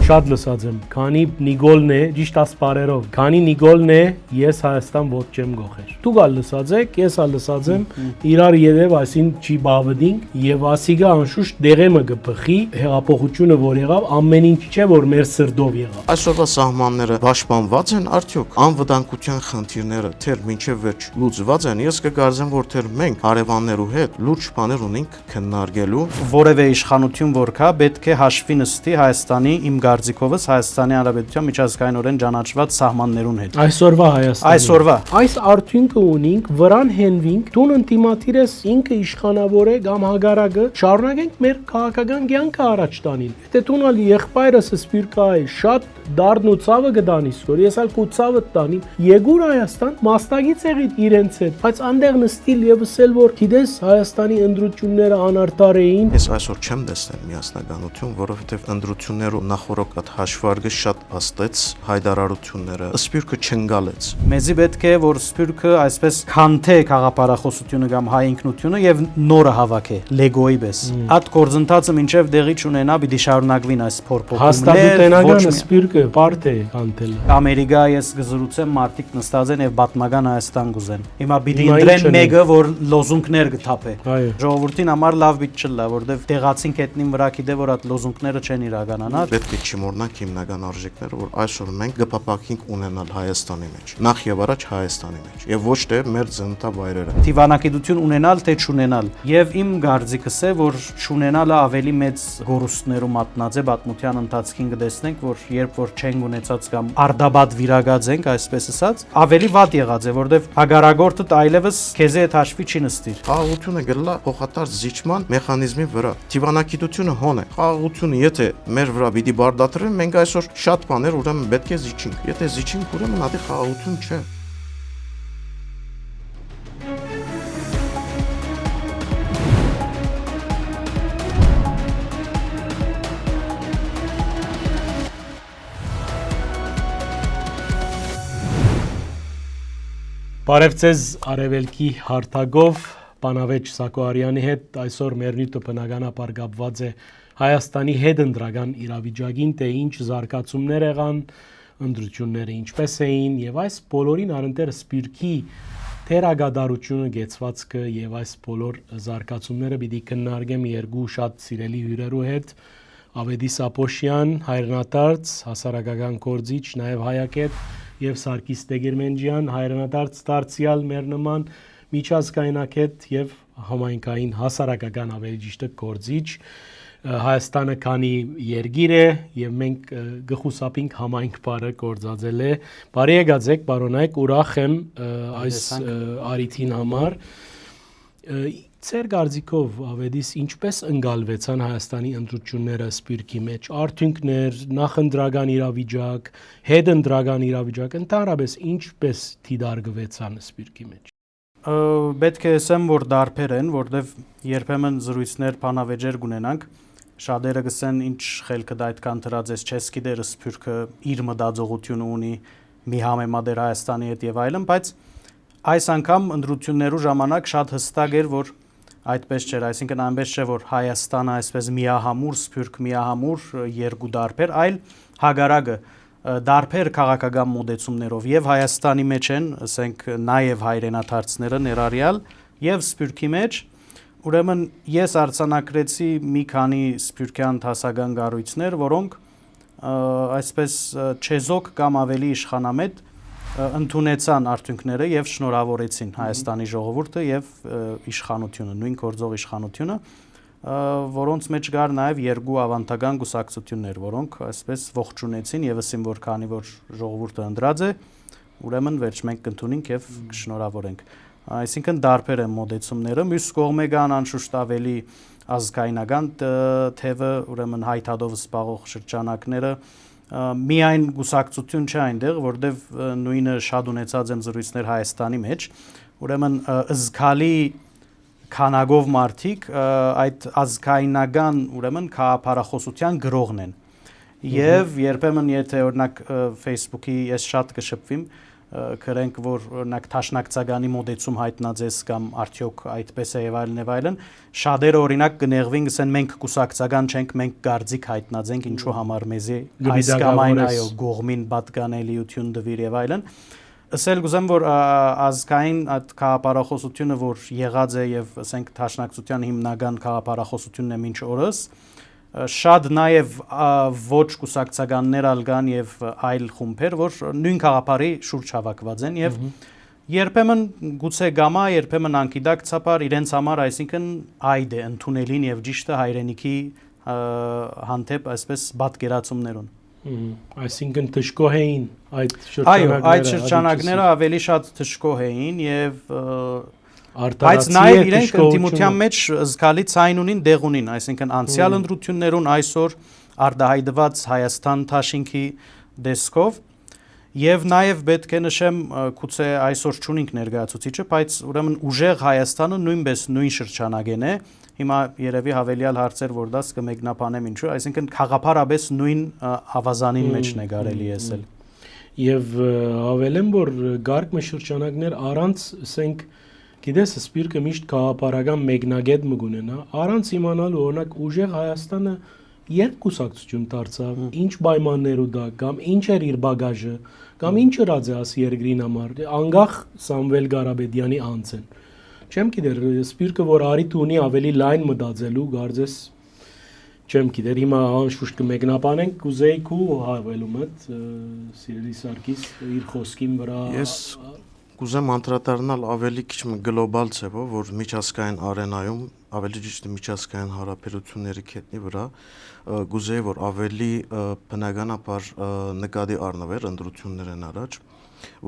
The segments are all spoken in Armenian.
շատ լսած եմ, քանի Նիգոլն է, ճիշտ ասպարերով, քանի Նիգոլն է, ես Հայաստան ոչ չեմ գողեր։ Դու գալ լսած եք, ես ալ լսած եմ, իրար երև այսին չի բավդինք եւ ասիգա անշուշտ դեղեմը գփխի, հեղափոխությունը որ եղավ, ամեն ինչ չէ որ մեր սրդով եղավ։ Այսօրվա սահմանները պաշտպանված են արդյոք, անվտանգության խնդիրները թեր մինչև վերջ լուծված են։ Ես կգարձեմ, որ թեր մենք հարևաններու հետ լուրջ բաներ ունենք քննարկելու։ Որևէ իշխանություն որ կա, պետք է հաշվի նստի Հայաստանի իմ գարձիկովս Հայաստանի Հանրապետության միջազգայինորեն ճանաչված սահմաններուն հետ։ Այսօրվա Հայաստանի։ Այսօրվա։ Այս արդյունքը ունենք, վրան հենվինք, տուն ընտիմատիր ես ինքը իշխանավոր է կամ հագարակը, շարունակենք մեր քաղաքական կյանքը առաջ տանին։ Եթե տունալ եղբայրս սպիրկա է, շատ դառն ու ցավը գտանիս, որ ես ալ կուծավը տանիմ, Եգուր Հայաստան մաստագից եղիտ իրենց հետ, բայց անդեղ նստիլ եւ ասել որ գիտես Հայաստանի ընտրությունները անարդար էին։ Ես այսօր չեմ տեսնել միասնականություն, որովհետեւ ընտրություններու նախորդ հաշվարկը շատ աստեց հայտարարությունները, սպիրկը չընկալեց։ Մեզի պետք է որ սպիրկը այսպես քանթե քաղաքապարախոսությունը կամ հայ ինքնությունը եւ նորը հավաք է լեգոյի պես։ Այդ գործընթացը մինչեւ դեղի չունենա, պիտի շարունակվին այս փորփոքումները։ Սպիրկը բարդ է կանտել։ Ամերիկա ես գզրուցեմ մարդիկ նստած են եւ պատմական Հայաստան գուզեն։ Հիմա պիտի ընտրեն մեկը որ լոզունգներ գթափե։ Ժողովրդին համար լավ պիտի չլա, որովհետեւ տեղացին կետնին վրա գիտե որ այդ լոզունգները չեն իրականանա։ Պետք է չմոռանանք հիմնական արժեքները, որ այսօր մենք կփապակենք ունենալ Հայաստանի մեջ։ Նախ եւ առաջ Հայաստանի մեջ եւ ոչ թե մեր ծննդավայրերը։ Դիվանագիտություն ունենալ թե չունենալ։ Եվ իմ գարձիկս է որ չունենալը ավելի մեծ գորուստներու մատնած է պատմության ընթացքին կտեսնենք որ երբ որ չենք ունեցած կամ արդաբադ վիրագած ենք այսպես ասած ավելի վատ եղած է որովհետեւ հագարագորտը այլևս քեզի հետ հաշվի չի նստիր։ Խաղաղությունը գլա փոխադարձ զիջման մեխանիզմի վրա։ Դիվանագիտությունը հոն է։ Խաղաղությունը եթե մեր վրա պիտի բարդատրեն, մենք այսօր շատ բաներ ուրեմն պետք է զիջենք։ Եթե զիջենք, ուրեմն ադի խաղաղություն չէ։ Բարև ձեզ Արևելքի հարթագով Պանավեճ Սակոարյանի հետ այսօր մեր նյութը բնականաբար կապված է Հայաստանի հետընտրական իրավիճակին, թե ինչ զարգացումներ եղան, ընտրությունները ինչպես էին եւ այս բոլորին առընթեր սպիրկի թերագադարությունը գեցվածքը եւ այս բոլոր զարգացումները պիտի քննարկեմ երկու շատ սիրելի հյուրերու հետ Ավետիս Ապոշյան, հայրենադարձ, հասարակական գործիչ, նաեւ հայակետ եւ Սարգիս Տեգերմենջյան, հայրենադարձ դարձյալ մեր նման միջազգայնակետ եւ համայնքային հասարակական ավելի ճիշտ գործիչ Հայաստանը քանի երկիր է եւ մենք գխուսափինք համայնք բարը գործածել է բարի եկածեք բարոնայք ուրախ եմ այս արիթին համար Ձեր գարձիկով Ավետիս ինչպես ընկալվեցան Հայաստանի ընտրությունները սպիրկի մեջ արդյունքներ նախընտրական իրավիճակ հետընտրական իրավիճակ ընդհանրապես ինչպես դիտարկվեցան սպիրկի մեջ Պետք է ասեմ որ դարբեր են որտեվ երբեմն զրույցներ բանավեճեր կունենանք շատերը գսեն ինչ խելքը դա այդքան դրած չես գիտեր սպիրկը իր մտածողությունը ունի մի համեմատեր Հայաստանի հետ եւ այլն բայց այս անգամ ընտրություններու ժամանակ շատ հստակ էր որ այդպես չէր, այսինքն այնպես չէ որ Հայաստանը այսպես միահամուռ, սփյուռք միահամուռ երկու դարբեր, այլ հագարակը դարբեր քաղաքական մոդեցումներով եւ Հայաստանի մեջ են, ասենք նաեւ հայրենադարձները ներառյալ եւ սփյուռքի մեջ, ուրեմն ես արձանագրեցի մի քանի սփյուռքյան դասական կառույցներ, որոնք այսպես չեզոք կամ ավելի իշխանամետ ընդունեցան արդյունքները եւ շնորհավորեցին Հայաստանի ժողովուրդը եւ իշխանությունը, նույն գործող իշխանությունը, որոնց մեջ կար նաեւ երկու ավանդական գուսակցություններ, որոնք այսպես ողջունեցին եւ ասին որ քանի որ ժողովուրդը ընդրած է, ուրեմն վերջ մենք կընդունենք եւ կշնորհավորենք։ Այսինքն դարբեր են մոդեցումները, մյուս կողմը կան անշուշտ ավելի ազգայնական թևը, ուրեմն հայտարարով զբաղող շրջանակները միայն գուսակցություն չէ այնտեղ, որտեվ նույնը շատ ունեցած եմ զրույցներ Հայաստանի մեջ, ուրեմն զգալի քանագով մարդիկ այդ ազգայնական ուրեմն քաղաքապարախոսության գրողն են։ Եվ երբեմն եթե օրինակ Facebook-ի ես շատ կշփվիմ քրենք որ օրինակ Թաշնակցագանի մոդեցում հայտնաձես կամ արդյոք այդպես է եւ այլն շատերը օրինակ կներվին գսեն մենք կուսակցական չենք մենք գարձիկ հայտնաձենք ինչու համար մեզի այս կամ այն այո գողմին պատկանելիություն դվիր եւ այլն ասել գուզեմ որ ազգային այդ քաղաքապարախոսությունը որ եղած է եւ ասենք Թաշնակցության հիմնական քաղաքապարախոսությունն է մինչ օրս շատ նաև ոչ կուսակցականներ ալգան եւ այլ խումբեր, որ նույն քաղաքապարի շուրջ հավաքված են եւ երբեմն գուցե գամա, երբեմն անկիդակցաբար իրենց համար, այսինքն այդ է ընդունելին եւ ճիշտը հայրենիքի հանդեպ այսպես պատկերացումներուն։ Այսինքն թշկոհ էին այդ շրջանակները։ Այո, այդ շրջանակները ավելի շատ թշկոհ էին եւ բայց նաև իրենք ընդդիմության մեջ զգալի ցայն ունին, դեղ ունին, այսինքն անցյալ ընտրություններուն այսօր արդահայտված Հայաստան Թաշինքի դեսքով եւ նաև պետք է նշեմ գուցե այսօր չունենք ներկայացուցիչը, բայց ուրեմն ուժեղ Հայաստանը նույնպես նույն շրջանագեն է։ Հիմա երևի հավելյալ հարցեր որ դաս կմեկնաբանեմ ինչու, այսինքն խաղապարաբես նույն ավազանին մեջն է կարելի ասել։ Եվ հավելեմ որ գարկմը շրջանակներ առանց ասենք Գիտես, սպիրկը միշտ քաղաքապարական մեկնագետ մգունենա, առանց իմանալու օրինակ ուժեղ Հայաստանը երբ կուսակցություն դարձավ, ինչ պայմաններու դա, կամ ինչ էր իր բագաժը, կամ ինչ ըրած է աս երկրին համար, անգախ Սամվել Ղարաբեդյանի անձեն։ Չեմ գիտեր, սպիրկը որ արիթ ունի ավելի լայն մտածելու, գարձես չեմ գիտեր, հիմա անշուշտ կմեկնաբանենք, կուզեի քու հավելում այդ Սիրելի Սարգիս իր խոսքին վրա Կուզեմ անդրադառնալ ավելի քիչ գլոբալ ձևով, որ միջազգային արենայում, ավելի ճիշտ միջազգային հարաբերությունների կետնի վրա, գուզեի որ ավելի բնականաբար նկատի առնվեր ընտրություններն առաջ,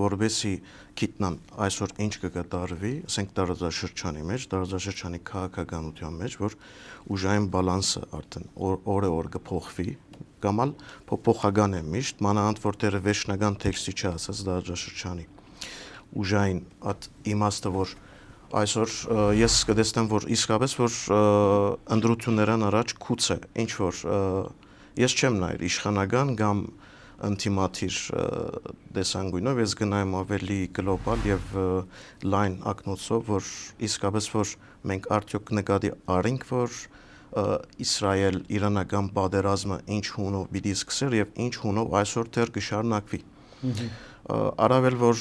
որովհետեւ գիտնան այսօր ինչ կկատարվի, ասենք տարածաշրջանի մեջ, տարածաշրջանի քաղաքականության մեջ, որ ուժային բալանսը արդեն օր կփոխվի, կամ ալ փոփոխական է միշտ, մանավանդ որ դեռ վերջնական տեքստի չասած տարածաշրջանի ուժային այդ իմաստը որ այսօր ես կտեսնեմ որ իսկապես որ ընտրություններն առաջ քուց է ինչ որ ես չեմ նայր իշխանական կամ ինտիմատիր դեսանգույնով ես գնայեմ ավելի գլոբալ եւ լայն ակնոցով որ իսկապես որ մենք արդյոք նկատի առինք որ Իսրայել-իրանական պատերազմը ինչ հունով պիտի սկսեր եւ ինչ հունով այսօր դեռ կշարունակվի Առավել որ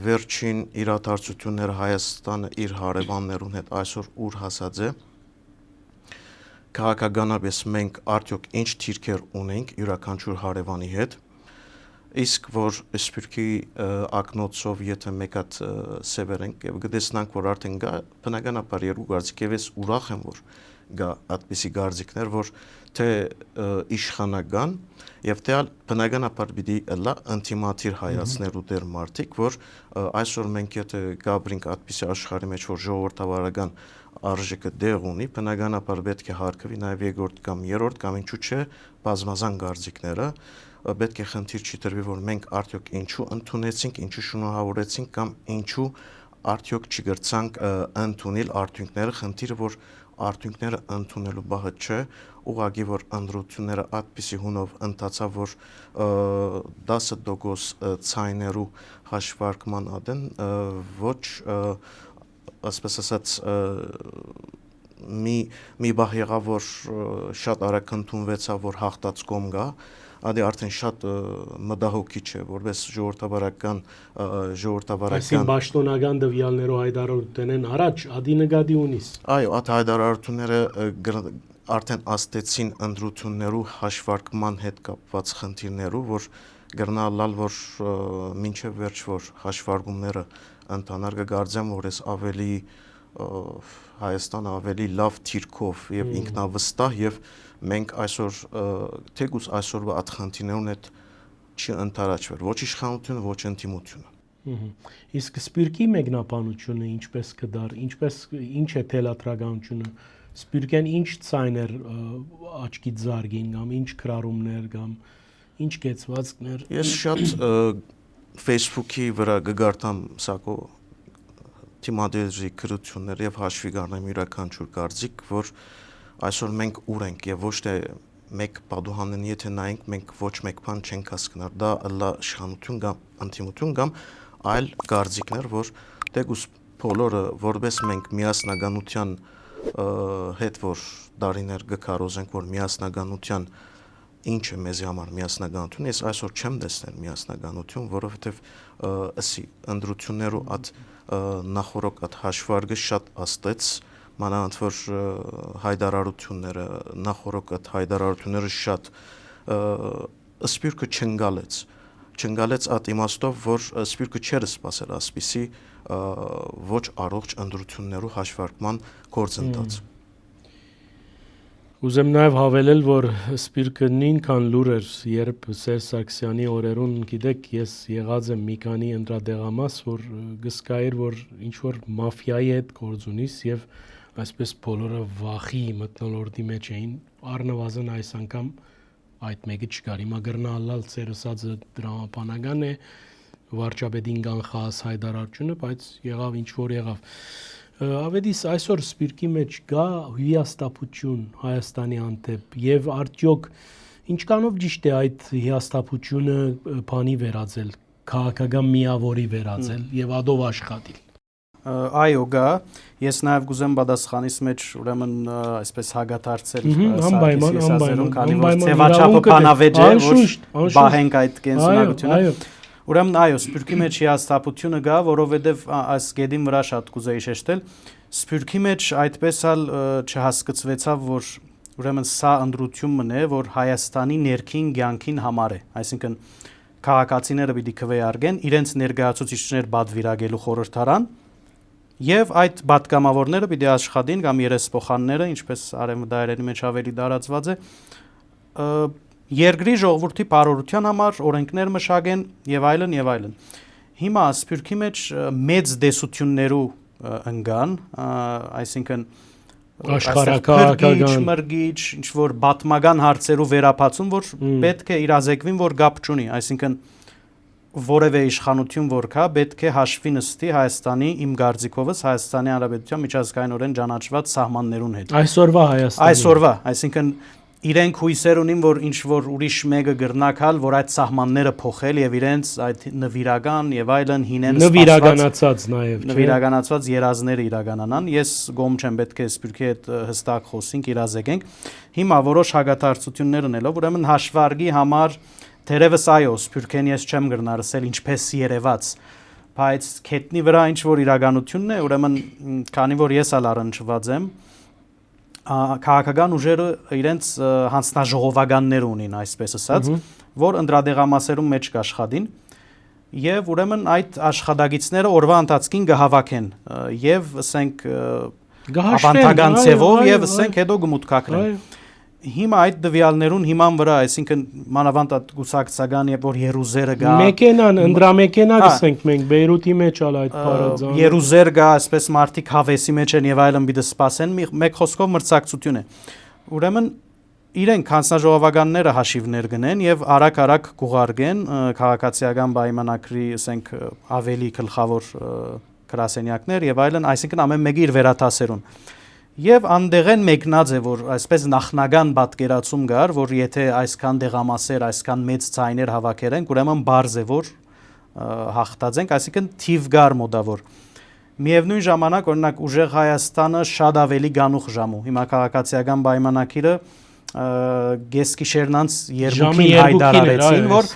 վերջին իրադարձությունները Հայաստանը իր հարևաններուն հետ այսօր ուր հասած է քաղաքականապես մենք արդյոք ինչ թիրքեր ունենք յուրաքանչյուր հարևանի հետ իսկ որ սպիրկի ակնոցով եթե մեկ հատ սևերենք եւ գտեսնանք որ արդեն գա բնականաբար երկու գարձիկ եւ ես ուրախ եմ որ գա այդպիսի գարձիկներ որ թե իշխանական եւ թե բնականաբար պիտի լա ինտիմատիր հայացնելու դեր մարդիկ որ այսօր մենք եթե գաբրինք այդպիսի աշխարհի մեջ որ ժողովրդավարական արժեքը դեղ ունի բնականաբար պետք է հարկվի նաեւ երկրորդ կամ երրորդ կամ ինչու՞ չէ բազմազան գարձիկները պետք է խնդիր չի դրվի որ մենք արդյոք ինչու ընդունեցինք ինչու շնորհավորեցինք կամ ինչու արդյոք չգրցանք ընդունել արդյունքները խնդիրը որ արդյունքները ընդունելու բախը չէ ուղղակի որ ընդրությունները այդպիսի հունով ընթացավ որ 10% ցայներու հաշվարկման ադեն ոչ ասես ասած մի բախ եղավ որ շատ արագ ընդունվեցավ որ հաղթած կողմ գա Ադի արդեն շատ մտահոգիչ է, որպես ժողովրդավարական Այսին պաշտոնական դվյալներով հայտարարություններն առաջ ադի նկատի ունիս։ Այո, այդ հայտարարությունները արդեն աստեցին ընտրություններու հաշվարկման հետ կապված խնդիրներու, որ գրնալալ որ մինչև վերջ որ հաշվարկումները ընթանար կգարձեմ, որ ես ավելի Հայաստանը ավելի լավ թիրքով եւ ինքնավստահ եւ մենք այսօր թեկուզ այսօրվա այդ խնդիրներուն հետ չի ընթարաճվել ոչ իշխանությունը ոչ ընդդիմությունը Իսկ սպիրկի մեկնաբանությունը ինչպես կդար ինչպես ինչ է թելադրականությունը սպիրկեն ինչ ցայներ աչքի զարգին կամ ինչ քրարումներ կամ ինչ կեցվածքներ Ես շատ Facebook-ի վրա կգարտամ սակո թիմադերի քրություններ եւ հաշվի գարնեմ յուրաքանչյուր գարձիկ որ այսօր մենք ուր ենք եւ ոչ թե մեկ պատուհանն եթե նայենք, մենք ոչ մեկ բան չենք հասկնար, դա լա իշխանություն կամ ընդդիմություն կամ այլ գարձիկներ, որ դեգուս բոլորը որպես մենք միասնականության հետ որ դարիներ գկարոզենք, որ միասնականության ինչ է մեզի համար միասնականություն, ես այսօր չեմ տեսնել միասնականություն, որովհետև ասի ընդրություններու այդ նախորոք այդ հաշվարկը շատ աստեց, մանավանդ որ հայդարարությունները նախորոք այդ հայդարարությունները շատ սպյուրքը չընկալեց այդ իմաստով, որ սպյուրքը չէր սպասել ասպիսի ոչ առողջ ընդրություններու հաշվարկման գործընթաց։ Ուզեմ նաև հավելել, որ սպիրկը նույնքան լուր էր, երբ Սերժ Սարգսյանի օրերուն, գիտեք, ես եղած եմ մի քանի ընդրադեղամաս, որ գսկայր, որ ինչ-որ մաֆիայի հետ գործ ունիս և այսպես բոլորը վախի մթնոլորտի մեջ էին, առնվազն այս անգամ այդ մեկը չկար, հիմա գրնալալ ծեր ըսածը դրամապանական է, վարչապետին կանխաս հայդարարությունը, բայց եղավ ինչ-որ եղավ։ Ավետիս այսօր սպիրկի մեջ գա հիաստապություն Հայաստանի հանդեպ և արդյոք ինչքանով ճիշտ է այդ հիաստապությունը բանի վերածել, քաղաքական միավորի վերածել և ադով աշխատել։ Այո, գա, ես նաև գուզեմ պատասխանիս մեջ ուրեմն այսպես հագաթարցել անպայման, քանի որ ձևաչափը բանավեճ է, որ բահենք այդ կենսունակությունը։ Ուրեմն այո, սպյուրքի մեջ հիաստապությունը գա, որովհետև այս գեդին վրա շատ կուզեի շեշտել, սպյուրքի մեջ այդպես ալ չհասկացվեցավ, որ ուրեմն սա ընդրությունն է, որ Հայաստանի ներքին կյանքին համար է, այսինքն քաղաքացիները պիտի քվեարկեն, իրենց ներկայացուցիչներ բադվիրագելու խորհրդարան, եւ այդ պատգամավորները պիտի աշխատին կամ երեսփոխանները, ինչպես արևմտայերենի մեջ ավելի տարածված է, երկրի ժողովրդի բարօրության համար օրենքներ մշակեն եւ այլն եւ այլն։ Հիմա սպյուրքի մեջ մեծ դեսություններու ընկան, այսինքն աշխարհակաղակական մրգիչ, ինչ որ բատմական հարցերու վերապացում, որ պետք է իրազեկվին, որ գապ չունի, այսինքն որևէ իշխանություն որ կա, պետք է հաշվի նստի Հայաստանի իմ գարձիկովս Հայաստանի Հանրապետության միջազգայինորեն ճանաչված սահմաններուն հետ։ Այսօրվա Հայաստանի։ Այսօրվա, այսինքն իրենք հույսեր ունին, որ ինչ որ ուրիշ մեկը գրնակալ, որ այդ սահմանները փոխել եւ իրենց այդ նվիրական եւ այլն հինեն նվիրականացած նաեւ, նվիրականացված երազները իրականանան։ Ես գոմ չեմ, պետք է սպյուրքի հետ հստակ խոսենք, իրազեկենք։ Հիմա որոշ հագատարցություններ ունելով, ուրեմն հաշվարկի համար Թերևս այո, սպյուրքեն ես չեմ գրնար ասել ինչպես երևաց, բայց քետնի վրա ինչ որ իրականությունն է, ուրեմն քանի որ ես ալ առնչված եմ, քաղաքական ուժերը իրենց հանձնաժողովականներ ունին, այսպես ասած, որ ընդրադեղամասերում մեջ կաշխատին, եւ ուրեմն այդ աշխատագիցները օրվա ընթացքին կհավաքեն եւ ասենք ավանդական ձևով եւ ասենք հետո գմուտքակրեն։ Հիմա այդ դվյալներուն հիման վրա, այսինքն մանավանդ այդ գուսակցական եւ որ Երուսերը գա մեքենան, ընդրամեքենա գսենք մենք Բեյրութի մեջ ալ այդ փարաձան Երուսեր գա, այսպես մարդիկ հավեսի մեջ են եւ այլն պիտի սպասեն, մեկ խոսքով մրցակցություն է։ Ուրեմն իրենք հանձնաժողովականները հաշիվներ գնեն եւ արագ կուղարկեն քաղաքացիական պայմանագրի, ասենք ավելի գլխավոր գրասենյակներ եւ այլն, այսինքն ամեն մեկը իր վերաթասերուն։ Եվ անդեղեն մեկնած է, որ այսպես նախնական պատկերացում կար, որ եթե այսքան դեղամասեր, այսքան մեծ ցայներ հավաքերենք, ուրեմն բարձ է, որ հաղթածենք, այսինքն թիվ գար մոդավոր։ Միևնույն ժամանակ, օրինակ ուժեղ Հայաստանը շատ ավելի գանուխ ժամու։ Հիմա քաղաքացիական պայմանագիրը գեսկիշերնանց երկուքին հայտարարեցին, որ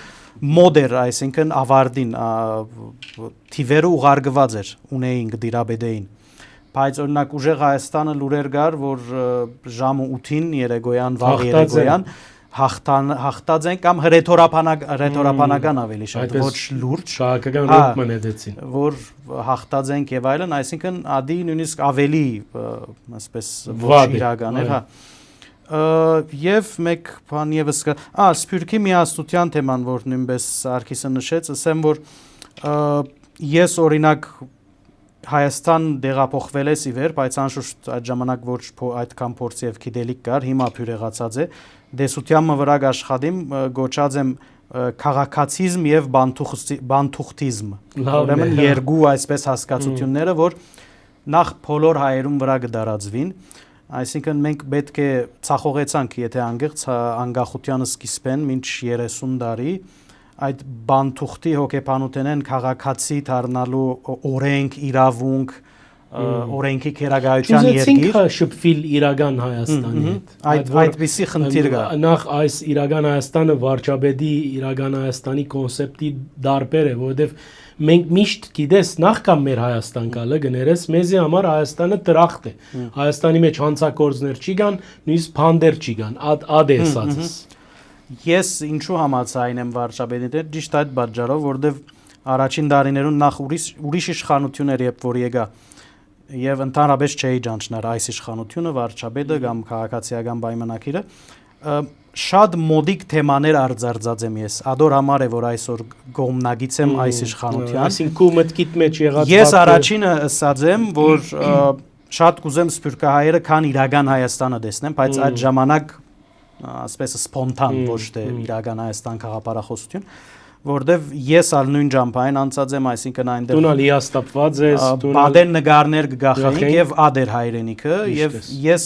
մոդեր, այսինքն ավարտին թիվերը ուղարկված էր, ունեին դիրաբեդեին։ Բայց օրինակ ուժեղ Հայաստանը լուրեր գար, որ ժամը 8-ին երեկոյան, վաղ երեկոյան հաղթած են կամ հռետորաբանական ավելի շատ, ոչ լուրջ, քաղաքական ռոք մնեցին, որ հաղթած ենք եւ այլն, այսինքն ադի նույնիսկ ավելի այսպես ոչ իրական էր, հա։ Եվ մեկ բան եւս կա, սպյուրքի միասնության թեման, որ նույնպես Սարգիսը նշեց, ասեմ, որ ես օրինակ Հայաստան դեղափոխվել է իվեր, բայց անշուշտ այդ ժամանակ ոչ այդքան փորձ եւ գիտելիք կար, հիմա փյուրեղացած է։ Դեսությամը վրա աշխատիմ, գոչած եմ քաղաքացիզմ եւ բանթուղթիզմ։ Ուրեմն երկու այսպես հասկացությունները, որ նախ բոլոր հայերուն վրա կդարածվին, Այսինքն մենք պետք է ցախողեցանք, եթե անգերց անկախությանը սկիզբեն մինչ 30 տարի այդ բանթուղթի հոգեբանութենեն քաղաքացի դառնալու օրենք, իրավունք, օրենքի քերագայության երկիր։ երկիր Շփվել իրական Հայաստանի հետ։ այդպիսի խնդիր կա։ Նախ այս իրական Հայաստանը վարչապետի իրական Հայաստանի կոնցեպտի դարբեր է, որովհետև մենք միշտ գիտես նախքան մեր Հայաստան գալը գներես մեզի համար Հայաստանը տրախտ է։ Հայաստանի մեջ հանցագործներ չի կան, նույնիսկ փանդեր չի կան, ադե ասածս։ Ես ինչու համաձայն եմ վարչապետին հետ, ճիշտ այդ պատճառով, որովհետև առաջին տարիներուն նախ ուրիշ իշխանություններ երբ որ եկա եւ ընդհանրապես չէի ճանչնար այս իշխանությունը, վարչապետը կամ քաղաքացիական պայմանագիրը, շատ մոդիկ թեմաներ արձարծած եմ ես։ Ադոր համար է որ այսօր գոմնագից եմ այս իշխանության։ Այսինքն մտքիդ մեջ եղած Ես առաջինը ասած եմ, որ շատ կուզեմ սփյուռքահայերը քան իրական Հայաստանը տեսնեմ, բայց այդ ժամանակ ասես սպոնտան ոչ թե իրական Հայաստան քաղաքապարախոսություն, որտեվ ես ալ նույն ջամփային անցած եմ, այսինքն այնտեղ Դունալ հիաստապված ես, բադեն նկարներ կգախենք եւ ադեր հայրենիքը եւ ես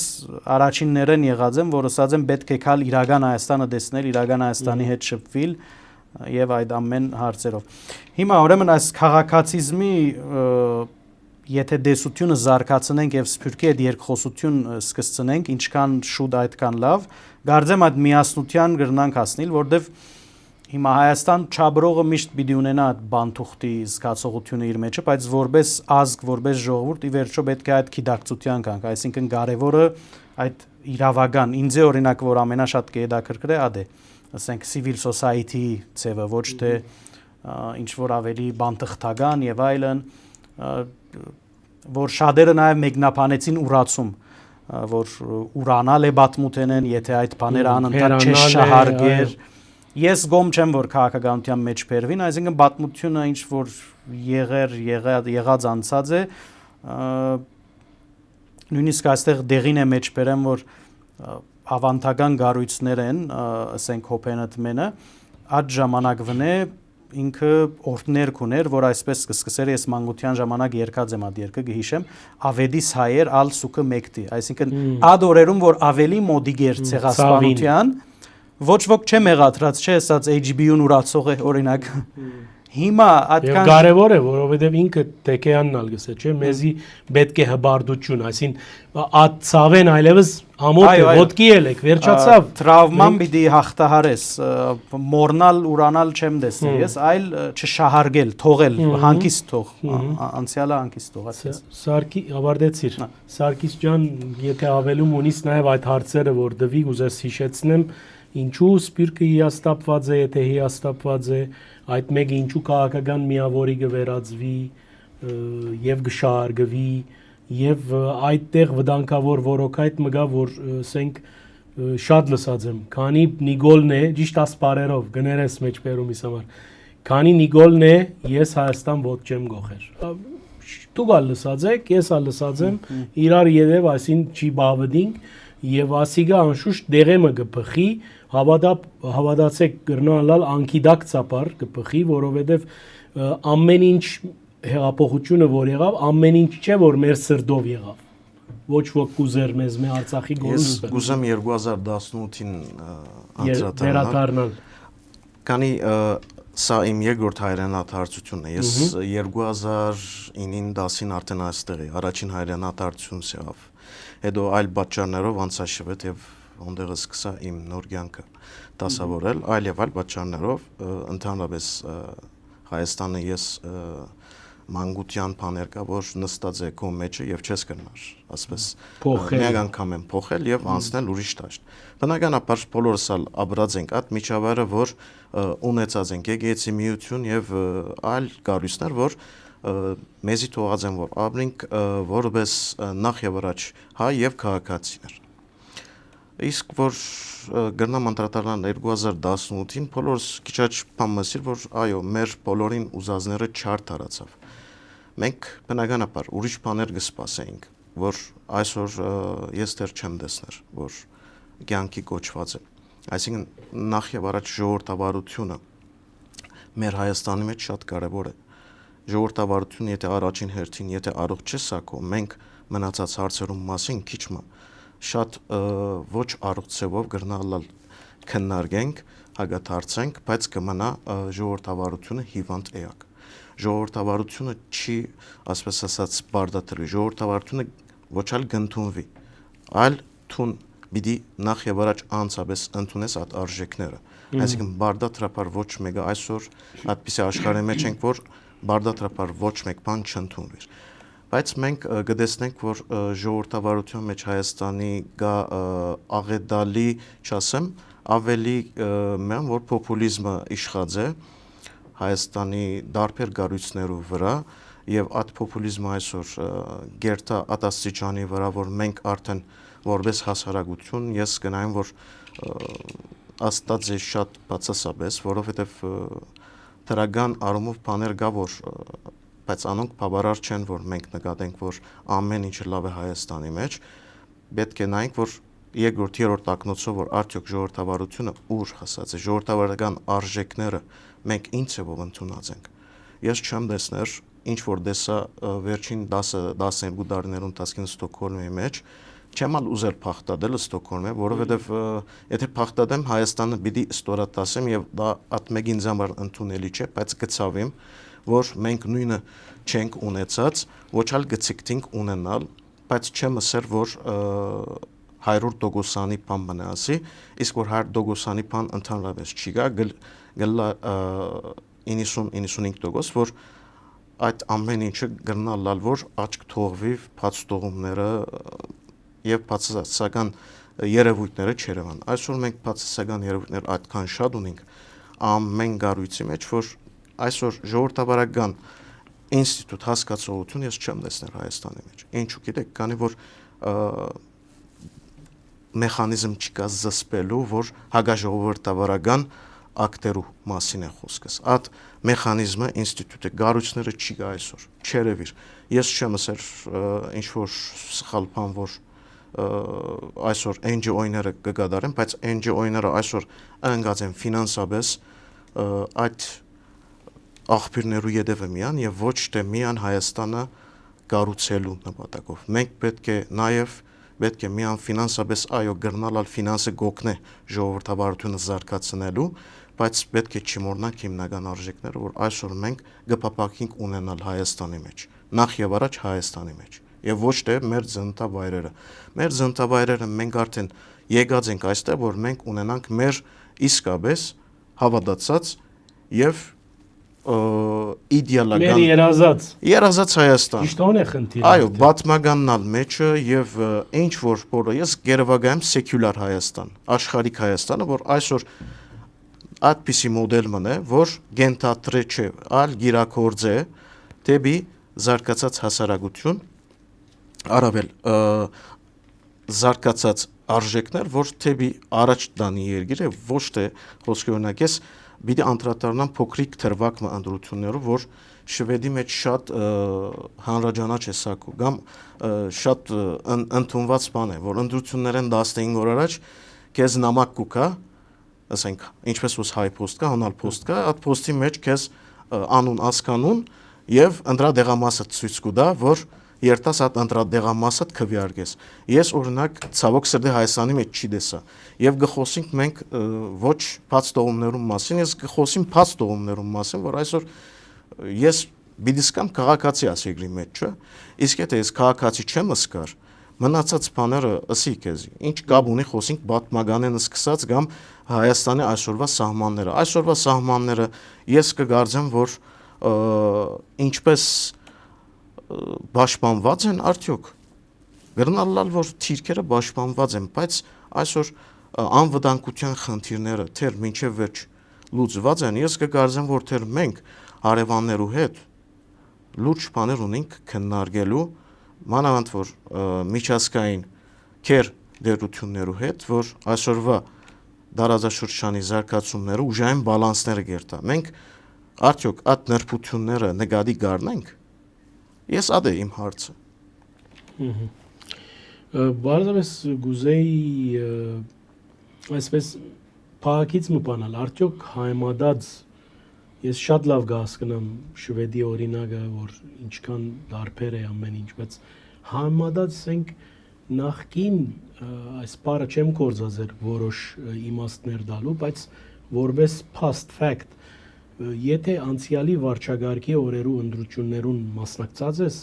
առաջիններն եղած եմ, որ ասած եմ պետք է քալ իրական Հայաստանը տեսնել, իրական Հայաստանի հետ շփվել եւ այդ ամեն հարցերով։ Հիմա ուրեմն այս քաղաքացիզմի եթե դեսությունը զարգացնենք եւ սփյուռքի հետ երկխոսություն սկսցնենք, ինչքան շուտ այդքան լավ, գարձեմ այդ միասնության գրնանք հասնել, որտեվ հիմա Հայաստան չաբրողը միշտ պիտի ունենա այդ բանթուղթի զգացողությունը իր մեջը, բայց որպես ազգ, որպես ժողովուրդ ի վերջո պետք է այդ գիտակցության կանք, այսինքն կարևորը այդ իրավական, ինձ է օրինակ որ ամենաշատ կհետաքրքրե ադե, ասենք civil society ծևը, ոչ թե ինչ որ ավելի բանթղթական եւ այլն, որ շատերը նաեւ մեկնաբանեցին ուրացում, որ ուրանալ է բաթմութենեն, եթե այդ բաները անընդհատ չշահարգեր Ես գոմ չեմ որ քաղաքականության մեջ բերվին, այսինքն պատմությունը ինչ որ եղած անցած է, նույնիսկ այստեղ դեղին է մեջ բերեմ որ ավանդական գառույցներ են, ասենք հոփենտմենը, այդ ժամանակվն է ինքը օրդներ կուներ, որ այսպես կսկսեր ես մանկության ժամանակ երկած եմ այդ երկը գհիշեմ, ավեդիս հայեր ալ սուկը մեկտի, այսինքն այդ օրերում որ ավելի մոդիկ էր ցեղասպանության Ոչ ոք չէ մեղադրած, չէ, ասած HBO-ն ուրացող է օրինակ։ Հիմա այդքան Եվ կարևոր է, որովհետև ինքը Տեկեյանն ալ գսե, չէ, մեզի պետք է հբարդություն, այսինքն այդ ցավեն այլևս ամոթ է, ոտքի ելեք, վերջացավ։ Տրավման պիտի հաղթահարես, մորնալ, ուրանալ չեմ տեսնել ես, այլ չշահարգել, թողել, հանգիստ թող, անցյալը հանգիստ թող, այսպես։ Սարգի ավարտեցիր։ Սարգիս ջան, եթե ավելում ունիս նաև այդ հարցերը, որ դվի ուզես հիշեցնեմ, ինչու սպիրկը հիաստապված է, եթե հիաստապված է, այդ մեկը ինչու քաղաքական միավորի կվերածվի եւ գշահարգվի եւ այդտեղ վտանգավոր որոքայդ մգա որ ասենք շատ լսած եմ քանի Նիկոլն է ճիշտ ասպարերով գներես մեջ բերումիս համար քանի Նիկոլն է ես Հայաստան ոտ չեմ գողեր դու գալ լսած եք ես ալ լսած եմ իրար յետև այսին չի բավդինք եւ ասիգա անշուշտ դեղեմը գփխի հավատացեք գրնալալ անկիդակ ծապար գփխի որովհետեւ ամեն ինչ հեղափոխությունը որ եղավ ամեն ինչ չէ որ մեր սրդով եղավ ոչ ոք կուզեր մեզ մե Արցախի գորուսը ես կուզեմ 2018-ին անդրադառնալ քանի սա իմ երկրորդ հայրենադարձությունն է ես 2009-ին 10-ին արդեն այստեղ էի առաջին հայրենադարձությունս եղավ հետո այլ պատճառներով անցաշվեց եւ ոնդեղը սկսա իմ նոր կյանքը դասավորել այլ եւ այլ պատճառներով ընդհանրապես Հայաստանը ես մանկության բաներ կա որ նստած է քո մեջը եւ չես կնար ասես միակ անգամ եմ փոխել եւ անցնել ուրիշ դաշտ բնականաբար բոլորս ալ ապրած ենք այդ միջավայրը որ ունեցած ենք եկեղեցի միություն եւ այլ կառույցներ որ մեզի թողած են որ ապրենք որպես նախ եւ առաջ հայ եւ քաղաքացիներ իսկ որ գրնամ անդրադառնալ 2018-ին բոլորս քիչ բամասիր որ այո մեր բոլորին ուզածները չար տարածավ մենք բնականաբար ուրիշ բաներ կսպասեինք որ այսօր ես դեռ չեմ տեսներ որ կյանքի կոչված է այսինքն նախ եւ առաջ ժողովրդավարությունը մեր Հայաստանի մեջ շատ կարեւոր է ժողովրդավարությունը եթե առաջին հերթին եթե առողջ չէ սակո մենք մնացած հարցերում մասին քիչ շատ ոչ առողջով գրնալալ քննարկենք, հագաթարցենք, բայց կմնա ժողովրդավարությունը հիվանդ էակ։ Ժողովրդավարությունը չի, ասես ասած, բարդատրվի, ժողովրդավարությունը ոչ այլ գնդունվի, այլ թուն պիտի նախ եւ առաջ անցապես ընդունես այդ արժեքները։ Այսինքն բարդատրապար ոչ մեկը այսօր այդպիսի աշխարհի մեջ ենք, որ բարդատրապար ոչ մեկ բան չընդունվի։ Բայց մենք գտեսնենք, որ ժողովրդավարության մեջ Հայաստանի գա աղետալի, չասեմ, ավելի մեն որ պոպուլիզմը իշխած է Հայաստանի դարբեր գառույցներու վրա եւ այդ պոպուլիզմը այսօր գերտա ատաստիճանի վրա, որ մենք արդեն որպես հասարակություն ես գնայեմ, որ աստած է շատ բացասաբես, որովհետեւ դրական առումով բաներ կա, որ բայց անոնք բավարար չեն, որ մենք նկատենք, որ ամեն ինչը լավ է Հայաստանի մեջ, պետք է նայենք, որ երկրորդ, երրորդ ակնոցով, որ արդյոք ժողովրդավարությունը ուր հասած է, ժողովրդավարական արժեքները մենք ինչ ձևով ընդունած ենք։ Ես չեմ տեսներ, ինչ որ դեսա վերջին 10-12 տարիներուն ընթացքին Ստոկհոլմի մեջ, չեմ ալ ուզել փախտadել Ստոկհոլմը, որովհետև եթե փախտadեմ Հայաստանը պիտի ստորատասեմ եւ դա ատմեկ ինձ համար ընդունելի չէ, բայց գծավեմ, որ մենք նույնը չենք ունեցած, ոչ այլ գցիկտինք ունենալ, բայց չեմ ասել, որ 100% բան մնացի, իսկ որ 100% բան ընդհանրապես չի գա, գլա 90-95%, որ այդ ամեն ինչը գրնալալ, որ աչք թողվի բաց տողումները եւ բացասական երևույթները չերևան։ Այսօր մենք բացասական երևույթներ այդքան շատ ունենք ամեն գառույցի մեջ, որ այսօր ժողովրդավարական ինստիտուտ հասկացողություն ես չեմ տեսնել Հայաստանի մեջ։ Ինչու գիտեք, քանի որ մեխանիզմ չկա զսպելու, որ հագաժողովրդավարական ակտերու մասին է խոսքս։ Այդ մեխանիզմը ինստիտուտը գառույցները չի գա այսօր։ Չերևիր։ Ես չեմ ասել ինչ որ սխալ բան, որ այսօր NGO-ները կգադարեն, բայց NGO-ները այսօր ընկած են ֆինանսապես այդ աղբյուրներու յետևը միան եւ ոչ թե միան Հայաստանը կառուցելու նպատակով։ Մենք պետք է միան ֆինանսապես այո գրնալալ ֆինանսը գոքնե ժողովրդավարությունը զարգացնելու, բայց պետք է չմոռնանք հիմնական արժեքները, որ այսօր մենք գպապակենք ունենալ Հայաստանի մեջ, նախ եւ առաջ Հայաստանի մեջ, եւ ոչ թե մեր ծննդավայրերը։ Մեր ծննդավայրերը մենք արդեն եկած ենք այստեղ, որ մենք ունենանք մեր իսկապես հավատացած եւ իդեալական մեր երազած Հայաստան։ Ճիշտ է խնդիրը։ Այո, բացմականալ մեջը եւ ինչ որ որը ես գերվագայեմ սեկյուլար Հայաստան, աշխարհիկ Հայաստանը, որ այսօր այդպիսի մոդել մնե, որ գենթատրե չէ, այլ գիրակորձ է դեպի զարգացած հասարակություն, առավել զարգացած արժեքներ, որ դեպի առաջ տանի երկիրը, ոչ թե խոսքի օրինակ ես պիտի անդրադառնամ փոքրիկ թրվակ ընդրություններով, որ շվեդի մեջ շատ հանրաճանաչ է սակու, կամ շատ ընդունված բան է, որ ընդրություններ են 15 օր առաջ քեզ նամակ կուկա, ասենք, ինչպես ոս հայ post կա, հանալ post կա, այդ post-ի մեջ քեզ անուն, ասկանուն եւ ընդրադեղամասը ցույց կուտա, որ երտաս այդ ընդրադեղամասը քվեարկես։ Ես օրինակ ցավոք սրտի Հայաստանի մեջ չի տեսա։ Եվ գխոսենք մենք ոչ բաց տողումներում մասին, ես գխոսիմ բաց տողումներում մասին, որ այսօր ես բիդիսկամ քաղաքացի ասեգրի մեջ, չէ։ Իսկ եթե ես քաղաքացի չեմ ասկար, մնացած բաները ըսի քեզի։ Ինչ կապ ունի խոսենք պատմականեն սկսած կամ Հայաստանի այսօրվա սահմանները։ Այսօրվա սահմանները ես կգարձեմ, որ ինչպես պաշտպանված են արդյոք գրնալալ որ թիրքերը պաշտպանված են, բայց այսօր անվտանգության խնդիրները թեր մինչև վերջ լուծված են, ես կգարձեմ, որ թեր մենք հարևաններու հետ լուրջ բաներ ունենք քննարկելու, մանավանդ որ միջազգային քեր դերություններու հետ, որ այսօրվա դարաձաշրջանի զարգացումները ուժային բալանսները գերտա։ Մենք արդյոք այդ նրբությունները նկատի գարնենք։ Ես ադե իմ հարցը։ Բարձրապես գուզեի այսպես փակից մտանալ, արդյոք հայմադած ես շատ լավ կհասկանամ շվեդի օրինակը, որ ինչքան դարբեր է ամեն ինչ, բայց հայմադած ենք նախքին այս բառը չեմ կործածեր որոշ իմաստներ դալու, բայց որպես past fact, եթե անցյալի վարչագարկի օրերու ընտրություններուն մասնակցած ես,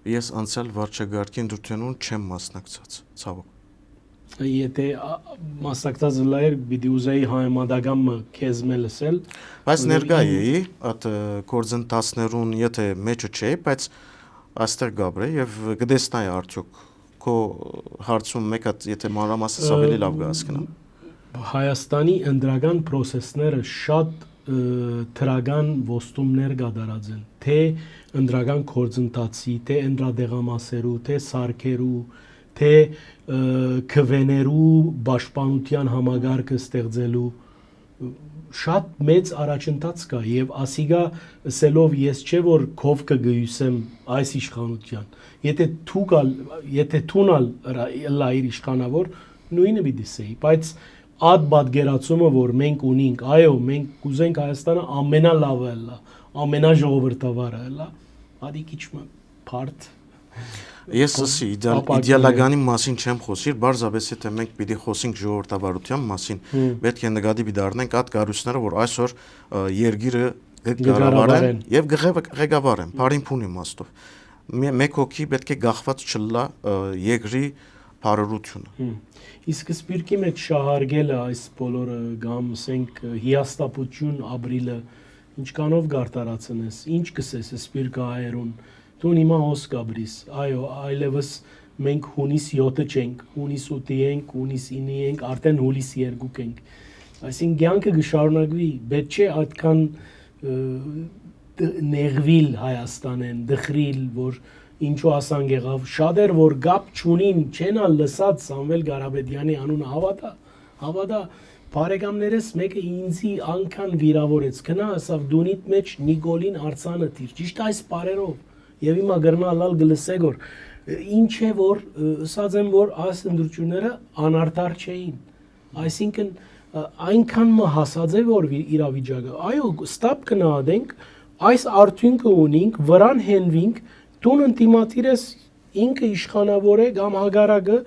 Ես անցյալ վարչագարկի ընտրություններուն չեմ մասնակցած, ցավոք։ եթե մասնակցած լայր պիտի ուզեի համեմատականը քեզ մե լսել, Բայց ներկա էի, այդ գործընթացներուն եթե մեջը չէի, բայց այստեղ գաբրե եւ գտեսնայի արդյոք քո հարցում մեկ հատ եթե մանրամասն ավելի լավ կհասկանամ։ Հայաստանի ընդրական process-ները շատ թրական ոստումներ կատարած են, թե ընդրական գործընթացի, թե ընդրադեղամասերու, թե սարքերու, թե քվեներու պաշտպանության համագարկը ստեղծելու շատ մեծ առաջընթաց կա եւ ասիգա սելով ես չէ որ քով կգույսեմ այս իշխանության եթե թունալ լայր իշխանավոր նույնը պիտի սեի բայց այդ բادگերացումը որ մենք ունենք այո մենք կուզենք Հայաստանը ամենալավը լա ամենաժողովրդավարը լա արի քիչը բարդ Ես ասի իդեալականի մասին չեմ խոսիր, բարձրապես եթե մենք պիտի խոսենք ժողովրդավարության մասին, պետք է նկատի դառնանք այդ կառույցները, որ այսօր երկիրը կառավարեն եւ ղեկավարեն, բարին փուն իմաստով։ Մեկ հոգի պետք է գախված չլա երկրի բարօրությունը։ Իսկ սպիրկի մեջ շահարգելը այս բոլորը կամ ասենք հիաստապություն ապրիլը ինչքանով գարտարացնես, ինչ կսես սպիրկա հայերուն Դու հիմա հոս կաբրիս, այո, այլևս մենք հունիս 7-ը չենք, հունիս 8-ի ենք, հունիս 9-ի ենք, արդեն հուլիս 2 ենք։ Այսինքն կյանքը կշարունակվի, պետք չէ այդքան նեղվիլ Հայաստանեն, դխրիլ, որ ինչու ասան եղավ, շատեր որ գապ չունին, չեն լսած Սամվել Ղարաբեդյանի անունը հավատա բարեկամներս մեկը ինձի անգան վիրավորեց, գնա ասավ դունիտ մեջ Նիկոլին Արցանը դիր, ճիշտ այս բարերով Եվ հիմա գրնալալ գլսեք որ ինչ է որ ասած եմ որ այս ընդրությունները անարտար չէին այսինքն այնքան հասած է որ իրավիճակը այո ստապ կնահատենք այս արդյունքը ունենք վրան հենվինք դուն ընդդիմադիրես ինքը իշխանավոր է կամ հագարակը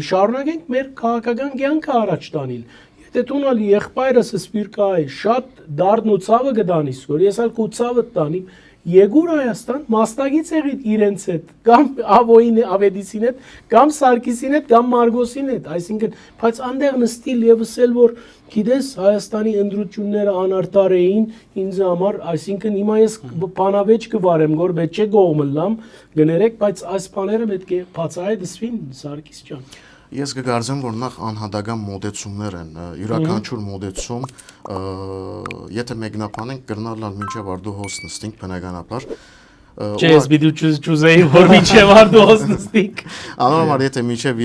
շարունակենք մեր քաղաքական կյանքը առաջ տանել Եթե տունալ եղբայրս սպիրկա է շատ դառն ու ցավը կդանիս որ ես ալ կուցավը տանիմ Եգուր Հայաստան մասնագից եղիտ իրենց հետ, կամ ավոյին ավեդիսին հետ, կամ Սարգիսին հետ, կամ Մարգոսին հետ, այսինքն, բայց անդեղ նստիլ եւ ասել, որ գիտես Հայաստանի ընդրությունները անարտար էին ինձ համար, այսինքն հիմա ես բանավեճ կվարեմ, որ պետք չէ գողմլամ, գներեք, բայց այս բաները պետք է բացահայտվին Սարգիս ջան։ Ես կգարձեմ, որ նախ անհատական մոդեցումներ են, յուրաքանչյուր մոդեցում, եթե մեկնաբանենք կրնալալ մինչև արդու հոս նստենք բնականաբար, Չէ, ես պիտի ճուզեի, որ մինչև արդու հոս նստենք։ Անորմալ եթե մինչև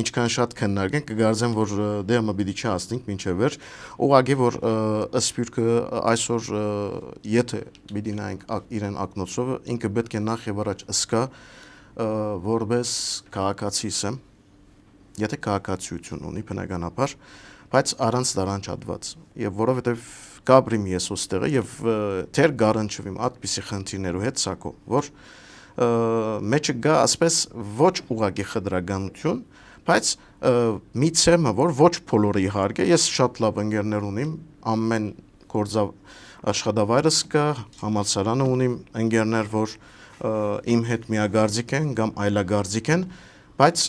ինչքան շատ քննարկենք, կգարձեմ, որ դեմը պիտի չհասնենք մինչև վերջ, ուղղակի որ սպիրկը այսօր եթե պիտի նայենք իրեն ակնոցով, ինքը պետք է նախ եւ առաջ ըսկա որպես քաղաքացի եմ Եթե քաղաքացիություն ունի բնականաբար, բայց առանց դարանչատված եւ որովհետեւ գաբրիմ ես ոստեղը եւ թեր գարանչվիմ այդպիսի խնդիրներու հետ սակո, որ մեջը գա ասպես ոչ ուղակի խտրականություն, բայց մի ցեմը որ ոչ բոլորը իհարկե ես շատ լավ ընկերներ ունիմ, ամեն գործավ աշխատավայրս կա, համալսարանը ունիմ ընկերներ, որ իմ հետ միագարձիկ են կամ այլագարձիկ են բայց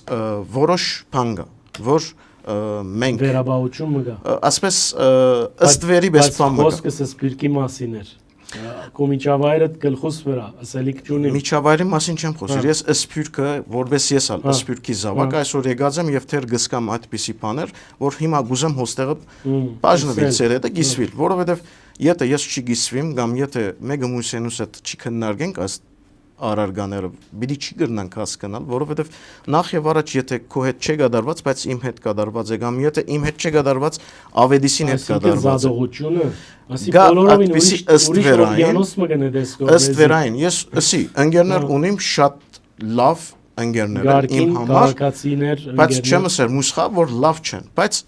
որոշ բան կա, որ մենք վերաբաություն մգա։ Ասպես ըստ վերի պես բան մգա։ Խոսքս սպիրկի մասին էր։ Կոմիջավայրը գլխուս վրա, ասելիք չունի։ Միջավայրի մասին չեմ խոսիր, ես սպիրկը, որպես ես ալ սպիրկի զավակ այսօր եկած եմ եւ թեր գսկամ այդպիսի բաներ, որ հիմա գուզեմ հոստեղը բաժնվել ցերետը գիսվիլ, որովհետեւ եթե ես չի գիսվիմ կամ եթե մեկը մուսենուս հետ չի քննարկենք այս արարգաները պիտի չի գրնանք հասկանալ, որովհետև նախ եւ առաջ եթե քո հետ չի կատարված, բայց իմ հետ կատարված է կամ եթե իմ հետ չի կատարված, ավեդիսին հետ կատարված է։ Զադողությունը, ասի բոլորովին ուրիշ օրգանոս մգնե դեսկով։ Ըստ վերային, ես ասի, ընկերներ ունիմ շատ լավ ընկերներ իմ համար, բայց չեմ ասել մուսխա, որ լավ չեն, բայց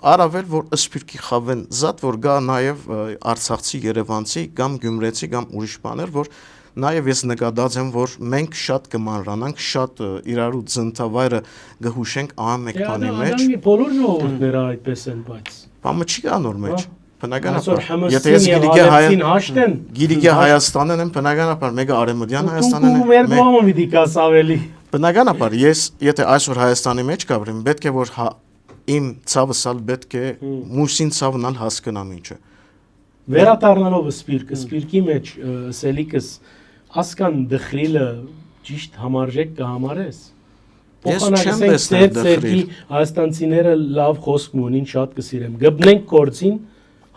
Արավել որ սպիրկի խավեն զատ որ գա նաև արցախցի երևանցի կամ գյումրեցի կամ ուրիշ բաներ որ Նաև ես նկատած եմ, որ մենք շատ կմանրանանք, շատ իրարու ծնտավայրը գհուշենք ամեն բանի մեջ։ Ադամի բոլոր ժողովուրդները այդպես են, բայց Բամը չի գա նոր մեջ։ այսօր Բնականաբար, եթե ես Համասին հաշտեն, գիրիգե Հայաստանն եմ, բնականաբար մեկը Արևմտյան Հայաստանն ու մեր կողմը մի դիկաս ավելի։ Բնականաբար, ես եթե այսօր Հայաստանի մեջ կապրեմ, պետք է որ իմ ցավսալ պետք է մուսին ցավնալ հասկանամ ինչը։ Վերադառնալով սպիրկի մեջ սելիկս ասկան դխրիլը ճիշտ համարժեք կհամարես։ Ես չեմ տեսնել դխրիլ։ Հայաստանցիները լավ խոսք ունին, շատ կսիրեմ։ Գտնենք կորցին,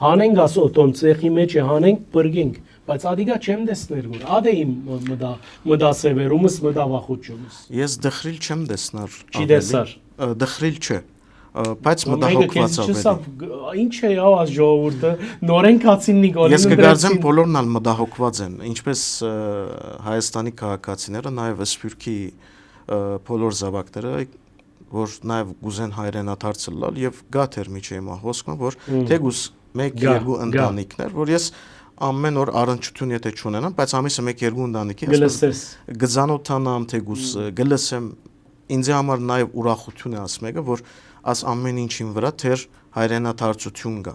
հանենք ասոտոն ցեխի մեջ է, հանենք բրգենք, բայց ադիգա չեմ տեսներ որ։ Ադե իմ մդասեվերումս մդավախությունս։ Ես դխրիլ չեմ տեսնար։ Չի տեսար։ Դխրիլ չէ։ Բայց մտահոգված ավելի։ Ինչ է ազ ժողովուրդը նորեն կացին Նիկոլին։ Ես կգարձեմ բոլորն ալ մտահոգված են, ինչպես Հայաստանի քաղաքացիները, նաև Սփյուռքի բոլոր զավակները, որ նաև գուզեն հայրենադարձ լալ եւ գաթեր միջի հիմա հոսքը, որ թեգուս 1-2 ընտանիքներ, որ ես ամեն օր առնչություն եթե չունենամ, բայց ամիսը 1-2 ընտանիքի գծանոթանամ թեգուս գլսեմ ինձ համար նաև ուրախություն է ասմեկը, որ աս ամեն ինչին վրա թեր հայրենադարձություն կա։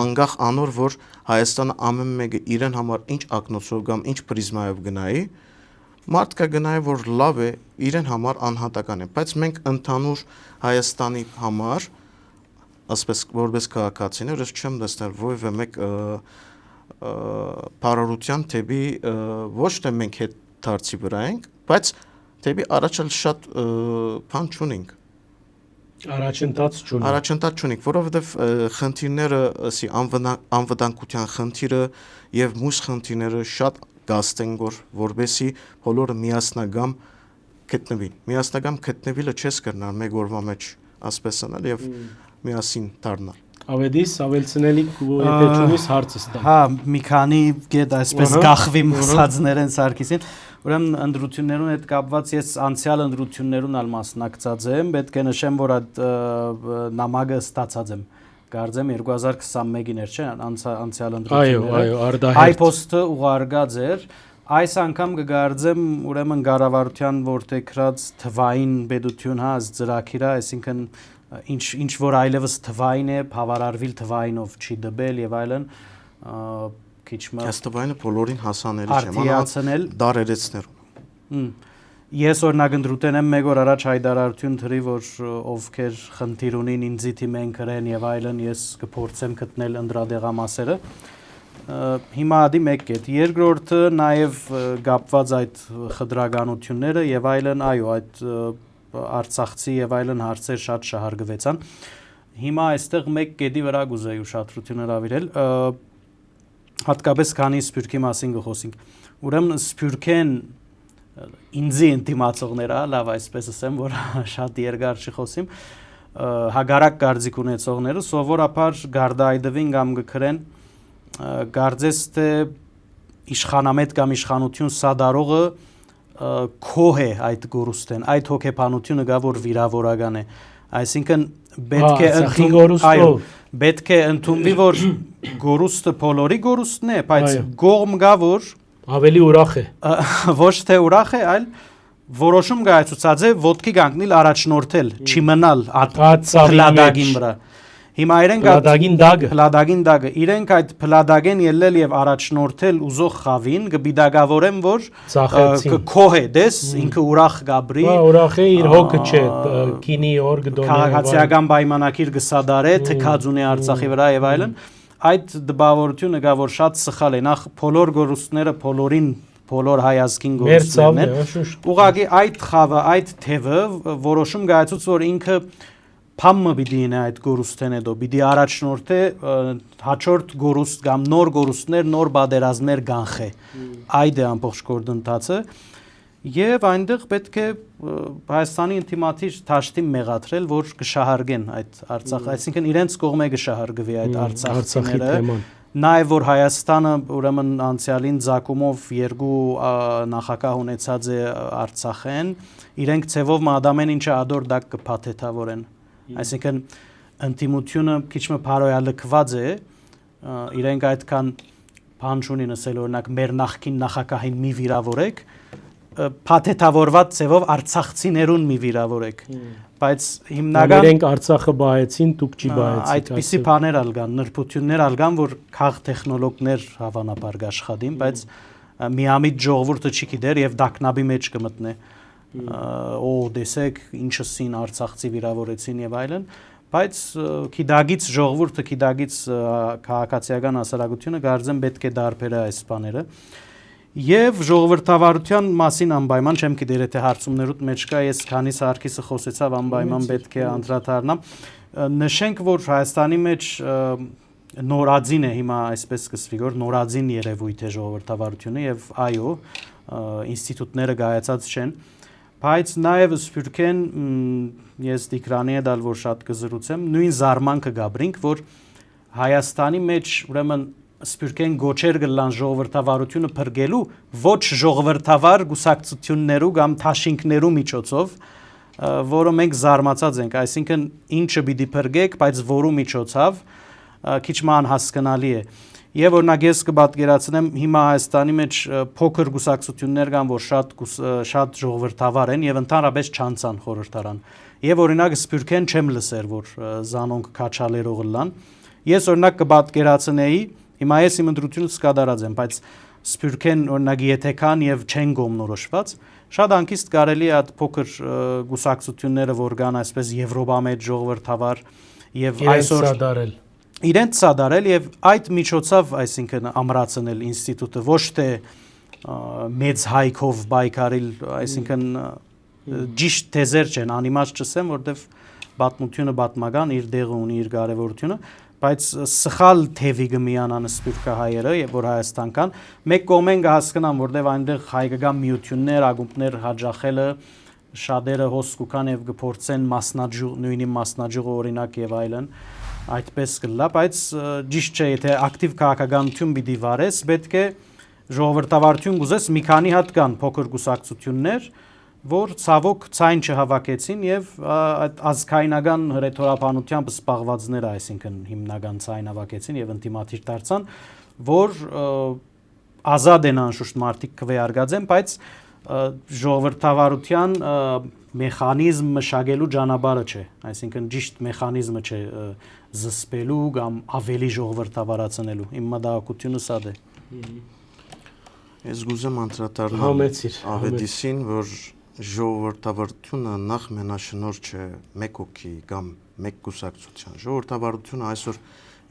Անգախ անոր որ Հայաստանը ամեն մեկը իրեն համար ինչ ակնոցով կամ ինչ պրիզմայով գնայի, մարդ կա գնայի որ լավ է, իրեն համար անհատական է, բայց մենք ընդհանուր Հայաստանի համար, ասես որպես քաղաքացիներ, ես չեմ տեսնել որևէ մեկ բարարության թեպի ոչ թե մենք հետ դարձի վրա ենք, բայց թեպի առաջալ շատ բան չունենք։ Առաջընթաց չունենք, որովհետև խնդիրները, ասի անվտանգության խնդիրը եւ մյուս խնդիրները շատ գաստ են որբեսի բոլորը միասնագամ գտնվին։ Միասնագամ գտնվելը չես կրնար մեկ օրվա մեջ ասպես անել եւ միասին դառնալ։ Ավետիս ավելցնելի եթե ճունիս հարցս տա։ Հա, մի քանի գետ այսպես գախվի մսածներ են Սարգիսին։ Ուրեմն ընդրություններուն հետ կապված ես անցյալ ընդրություններուն ալ մասնակցած եմ, պետք է նշեմ, որ այդ նամակը ստացած եմ։ Կարծեմ 2021-ին էր, չէ՞, անցյալ ընդրությունները։ Այո, արդահերթ։ Այ պոստը ուղարկած էր։ Այս անգամ կգարձեմ ուրեմն Գարավարության որտեքրած թվային պետություն հա ծրագիրը, այսինքն ինչ որ այլևս թվային է, բավարարվիլ թվայինով չի դբել եւ այլն, քիչմը Այս թվայինը բոլորին հասանելի չէ, մանավանդ դարերեցներում։ Ես օրինակ ընդրուտեն եմ մեկ օր առաջ հայտարարություն թրի, որ ովքեր խնդիր ունին ինձի թիմեն կրեն եւ այլն, ես կփորձեմ գտնել ընդրադեղամասերը։ Հիմա ադի մեկ կետ, երկրորդը նաեւ գապված այդ խտրականությունները եւ այլն, այո, այդ Արցախցի եւ այլն հարցեր շատ շահարկվեցան։ Հիմա այստեղ մեկ կետի վրա գուզեի ուշադրություն հրավիրել, հատկապես քանի Սփյուռքի մասին գխոսենք։ Ուրեմն Սփյուռքեն ինձի ինտիմացողները, լավ այսպես ասեմ, որ շատ երկար չխոսիմ, հագարակ կարծիք ունեցողները սովորաբար գարդայդվին կամ գքրեն գարձես թե իշխանամետ կամ իշխանություն սադարողը քոհ է այդ գորուստեն, այդ հոգեբանությունը գա որ վիրավորական է, այսինքն պետք է ընդունվի որ գորուստը բոլորի գորուստն է, բայց գողմ գա որ ավելի ուրախ է, ոչ թե ուրախ է, այլ որոշում գայացուցած է ոտքի կանգնել առաջնորդել, չի մնալ փլադագին վրա։ Հիմա իրենք փլադագին դագը, իրենք այդ փլադագեն ելնել եւ առաջնորդել ուզող խավին կբիդագավորեմ որ քոհ է, դես ինքը ուրախ գաբրի, ուրախ է իր հոգը չէ, քինի օր գդոնե, քաղաքացիական պայմանակիր կսադարե, թքած ունի Արցախի վրա եւ այլն, այդ դպավորությունը գա որ շատ սխալ է, նախ բոլոր գորուստները բոլորին բոլոր հայազգին գորուստներն են, ուղղակի այդ խավը, այդ թևը որոշում գայացուց որ ինքը Փամը պիտի ինե այդ գորուստեն հետո, պիտի առաջնորդե հաջորդ գորուստ կամ նոր գորուստներ, նոր բادرազմներ գանխե, այդ է ամբողջ գործընթացը եւ այնտեղ պետք է Հայաստանի ինտիմատիվ դաշտին մեղադրել, որ կշահարգեն այդ Արցախ, այսինքն իրենց կողմը կշահարգվի այդ արցախցիները, նաեւ որ Հայաստանը ուրեմն անցյալին ցակումով երկու նախագահ ունեցած է Արցախեն, իրենք ցևով մադամեն ինչը ադոր դակ կփաթեթավորեն Այսինքն ընտիմությունը քիչ մը բարոյալքված է, իրենք այդքան բան չունի ասել օրինակ մեր նախկին նախագահին մի վիրավորեք, փաթեթավորված ձևով արցախցիներուն մի վիրավորեք, բայց հիմնական իրենք Արցախը բայեցին, դուք չի բայեցիք։ այդպիսի բաներ ալգան, նրբություններ ալգան, որ քաղ տեխնոլոգներ հավանաբար գաշխատին, բայց միամիտ ժողովուրդը չի գիտեր եւ դակնաբի մեջ կմտնե։ Դեսեք ինչսին արցախցի վիրավորեցին եւ այլն, բայց քիդագից ժողովուրդը, քիդագից քաղաքացիական հասարակությունը գարձեն պետք է դարբերը այս բաները։ Եվ ժողովրդավարության մասին անպայման չեմ գիտեր եթե հարցումներուդ մեջ կա, ես քանի Սարգիսը խոսեցավ անպայման պետք է անդրադառնամ։ Նշենք, որ Հայաստանի մեջ նորածին է հիմա այսպես կսվի, որ նորածին երևույթ է ժողովրդավարությունը եւ այո, ինստիտուտները գայացած չեն, բայց նաև սփյուռքեն ես Տիգրանի հետ ալ որ շատ կզրուցեմ, նույն զարմանքը գաբրինք, որ Հայաստանի մեջ ուրեմն սփյուռքեն գոչեր գլան ժողովրդավարությունը փրկելու ոչ ժողովրդավար գուսակցություններու կամ թաշինքներու միջոցով, որը մենք զարմացած ենք, այսինքն ինչը պիտի փրկեք, բայց որու միջոցով քիչ ման հասկանալի է։ Եվ օրինակ ես կպատկերացնեմ հիմա Հայաստանի մեջ փոքր գուսակցություններ կան, որ շատ ժողովրդավար են եւ ընդհանրապես չանցան խորհրդարան։ Եվ օրինակ սփյուռքեն չեմ լսեր, որ զանոնք քաչալերող լան։ Ես օրինակ կպատկերացնեի, հիմա ես իմ ընտրությունից կդարած եմ, բայց սփյուռքեն օրինակ եթե կան եւ չեն գոմնորոշված, շատ անկիստ կարելի է այդ փոքր գուսակցությունները, որ կան այսպես Եվրոպա մեջ ժողովրդավար եւ այսօր իրենց սադարել եւ այդ միջոցով, այսինքն ամրացնել ինստիտուտը, ոչ թե մեծ հայքով բայկարիլ, այսինքն ճիշտ թեզեր չեն, անիմաց չսեմ, որտեվ պատմությունը պատմական իր դեղը ունի իր կարևորությունը, բայց սխալ թևի կմիանան սփյուռքահայերը, եւ որ Հայաստան կան, մեկ կողմեն կհասկանան, որտեվ այնտեղ հայկական միություններ, ակումբներ հաջախելը շատերը հոսք կան եւ կփորձեն նույնի մասնաճյուղը օրինակ եւ այլն այդպես կլա, բայց ճիշտ չէ, եթե ակտիվ քաղաքականություն պիտի վարես, պետք է ժողովրդավարություն գուզես մի քանի հատ կան փոքր գուսակցություններ, որ ցավոք ցայն չհավաքեցին եւ այդ ազգայնական հռետորաբանությամբ սպառվածները, այսինքն հիմնական ցայն հավաքեցին եւ ինտիմատիվ դարձան, որ ազատ են անշուշտ մարդիկ քվեարկած են, բայց ժողովրդավարության մեխանիզմ մշակելու ճանապարհը չէ, այսինքն ճիշտ մեխանիզմը չէ զսպելու կամ ավելի ժողովրդավարացնելու։ Իմ մտահոգությունը սա է։ Ես գուզեմ անդրադառնալ Ավետիսին, որ ժողովրդավարությունը նախ մենաշնորհ չէ մեկ հոգի կամ մեկ կուսակցության։ Ժողովրդավարությունը այսօր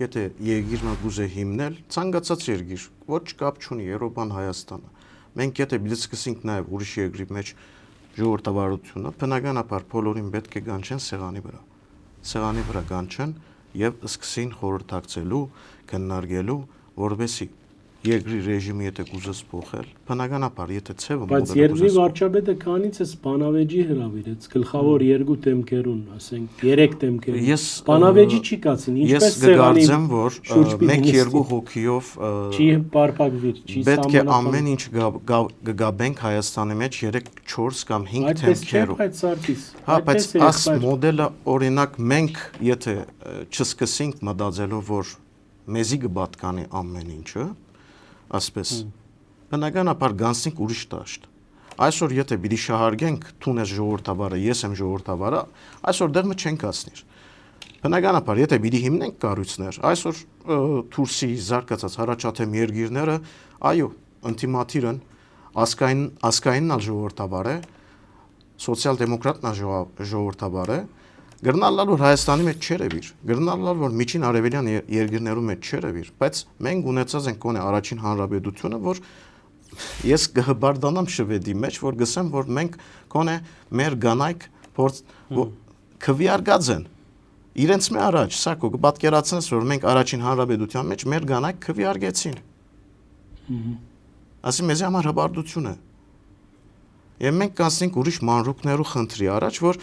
եթե երկիրը գուզե հիմնել, ցանկացած երկիր, ոչ կապ չունի Եվրոպան, Հայաստանը։ Մենք եթե բլիցկսինք նաև ուրիշ երկրի մեջ ժողովրդավարությունը, բնականաբար բոլորին պետք է գանչեն սեղանի վրա գանչեն եւ սկսին խորհրդակցելու, քննարկելու, որովհետեւ երկրի ռեժիմը եթե կուզես փոխել, բնականաբար եթե ցևը բայց երկրի վարչապետը քանից է բանավեճի հրավիրեց գլխավոր երկու դեմքերուն, ասենք 3 դեմքերուն։ Բանավեճի չի կացին, ինչպես սեղանի։ Ես կգարձեմ, որ 1-2 հոգիով չի պարփակվիր, չի սահմանափակ։ Պետք է ամեն ինչ գաբենք Հայաստանի մեջ 3-4 կամ 5 դեմքերով։ Այդ Սարգիս։ Հա, բայց աս մոդելը օրինակ մենք եթե չսկսենք մտածելով, որ մեզի կպատկանի ամեն ինչը, ասպես բնականաբար գանցնենք ուրիշ դաշտ։ Այսօր եթե պիտի շահարկենք թուն ես ժողովրդավարը, ես եմ ժողովրդավարը, այսօր դեղը չենք ասնիր։ Բնականաբար եթե պիտի հիմնենք կառույցներ, այսօր Թուրքիի զարգացած հարաճաթեմ երկիրները, այո, ինտիմատիվ են, ասկայինն ալ ժողովրդավար է, սոցիալ-դեմոկրատն ալ ժողովրդավար է, գրնալալ որ Հայաստանի մեջ չերևիր, գրնալալ որ միջին արևելյան երկիրներում մեջ չերևիր, բայց մենք ունեցած ենք կոնե առաջին հանրապետությունը, որ ես կհբարդանամ շվեդի մեջ, որ գսեմ, որ մենք կոնե մեր գանայք քվեարկած են։ Իրենց մի առաջ, սակո կպատկերացնես, որ մենք առաջին հանրապետության մեջ մեր գանայք քվեարկեցին։ Ասի մեզ համար հբարդություն է։ Եվ մենք կանցնենք ուրիշ մանրուքներու խնդրի առաջ, որ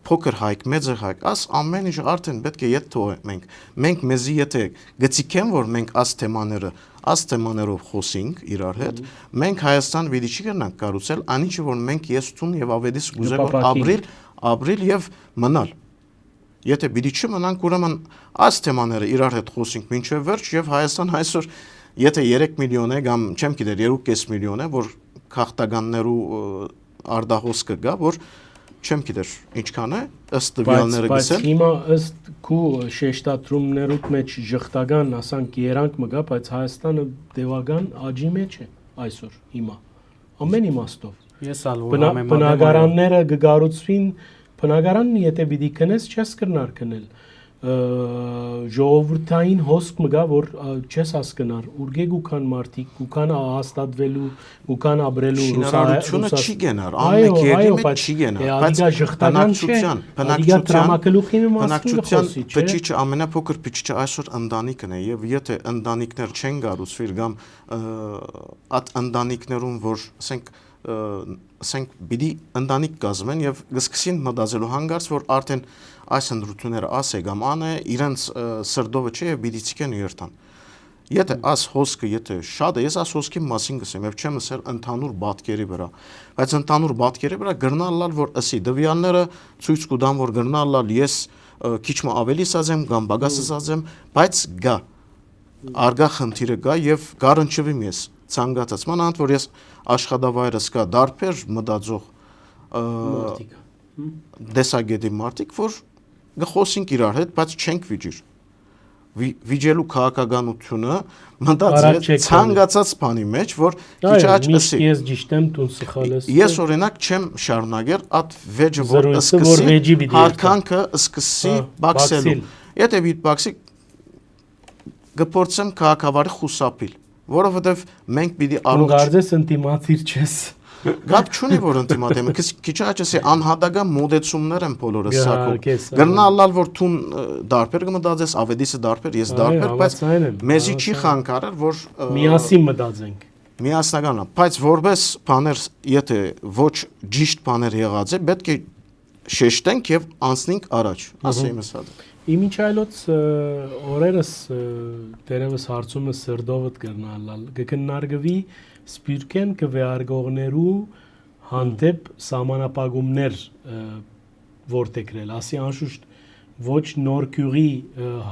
փոքր հայք, մեծ հայք, աս ամեն ինչ արդեն պետք է ետ թողենք։ Մենք մեզի եթե գցիկեն, որ մենք աս թեմաներով խոսենք իրար հետ, մենք Հայաստան վիդի չի կրնանք կառուցել, անիչը որ մենք եսություն եւ ավետիս գուզել ապրիլ եւ մնալ։ Եթե պիտի չմնանք, ուրեմն աս թեմաները իրար հետ խոսենք մինչեւ վերջ եւ Հայաստան այսօր եթե 3 միլիոն է կամ չեմ գիտեր 2.5 միլիոն է, որ քաղաքտականներու արդահոս կգա, որ չեմ գիտեր ինչքան է, ըստ տվյալները Բայց գսել։ հիմա ըստ քու շեշտադրումներուտ մեջ ժխտական, ասանք երանք մգա, բայց Հայաստանը դեվական աճի մեջ է այսօր հիմա։ Ամեն իմաստով։ Ես ալ որ համեմատեմ Բնակարանները կգառուցվին, բնակարանն եթե պիտի քնես, չես կրնար քնել։ Ժողովրդային հոսք մգա, որ չես հասկնար, ուրգե գուքան մարդիկ, գուքան հաստատվելու, գուքան ապրելու շինարարությունը չի գենար, ամեն երկի մեջ չի գենար, բայց բնակչության փչիչը ամենափոքր փչիչը այսօր ընտանիքն է, եւ եթե ընտանիքներ չեն գառուցվիր կամ այդ ընտանիքներում որ ասենք բիդի ընտանիք կազմեն եւ գսկսին մտածելու հանգարց որ արդեն այս ընդրությունները ասե կամ անե իրենց սրդովը չէ եւ բիդի ցիկեն երթան եթե աս հոսքը եթե շատ է ես աս հոսքի մասին գսեմ եւ չեմ ասել ընդհանուր բատկերի վրա բայց ընդհանուր բատկերի վրա գրնալալ որ ասի դվյանները ցույց կտան որ գրնալալ ես քիչ մ ավելի սազեմ կամ բագասը սազեմ բայց գա արգա խնդիրը գա եւ գառնչվի ես ցանկացած մանանդ որ ես աշխատավայրս կա դարբեր մտածող դեսագետի մարդիկ որ գխոսինք իրար հետ բայց չենք վիճիր վիճելու քաղաքականությունը մտածել ցանկացած բանի մեջ որ քիչ աճ ասի ես ճիշտ եմ դու սխալ ես ես օրինակ չեմ շարունակել at վեճը որ սկսի հարկանքը սկսի բաքսելու եթե բիտ բաքսի գփորձեմ քաղաքավարի խուսափիլ որովհետև մենք պիտի առողջ Գարձես ինտիմատիր չես Գապ չունի որ ինտիմատեմ քիչ աճեսի անհատական մոդեցումներ են բոլորը սակում գրնալալ որ թուն դարբեր կմտածես ավետիսը դարբեր ես դարբեր բայց մեզի չի խանգարել որ միասին մտածենք միասնական բայց որպես բաներ եթե ոչ ճիշտ բաներ եղած է պետք է շեշտենք եւ անցնենք առաջ ասեմ ես հա Իմիջայլոց օրերս դերևս հարցումը սրդովդ կրնալալ կքննարկվի սպիրկեն կվեարգողներու հանդեպ սահմանապահումներ որտեքրել ասի անշուշտ ոչ նորքյուղի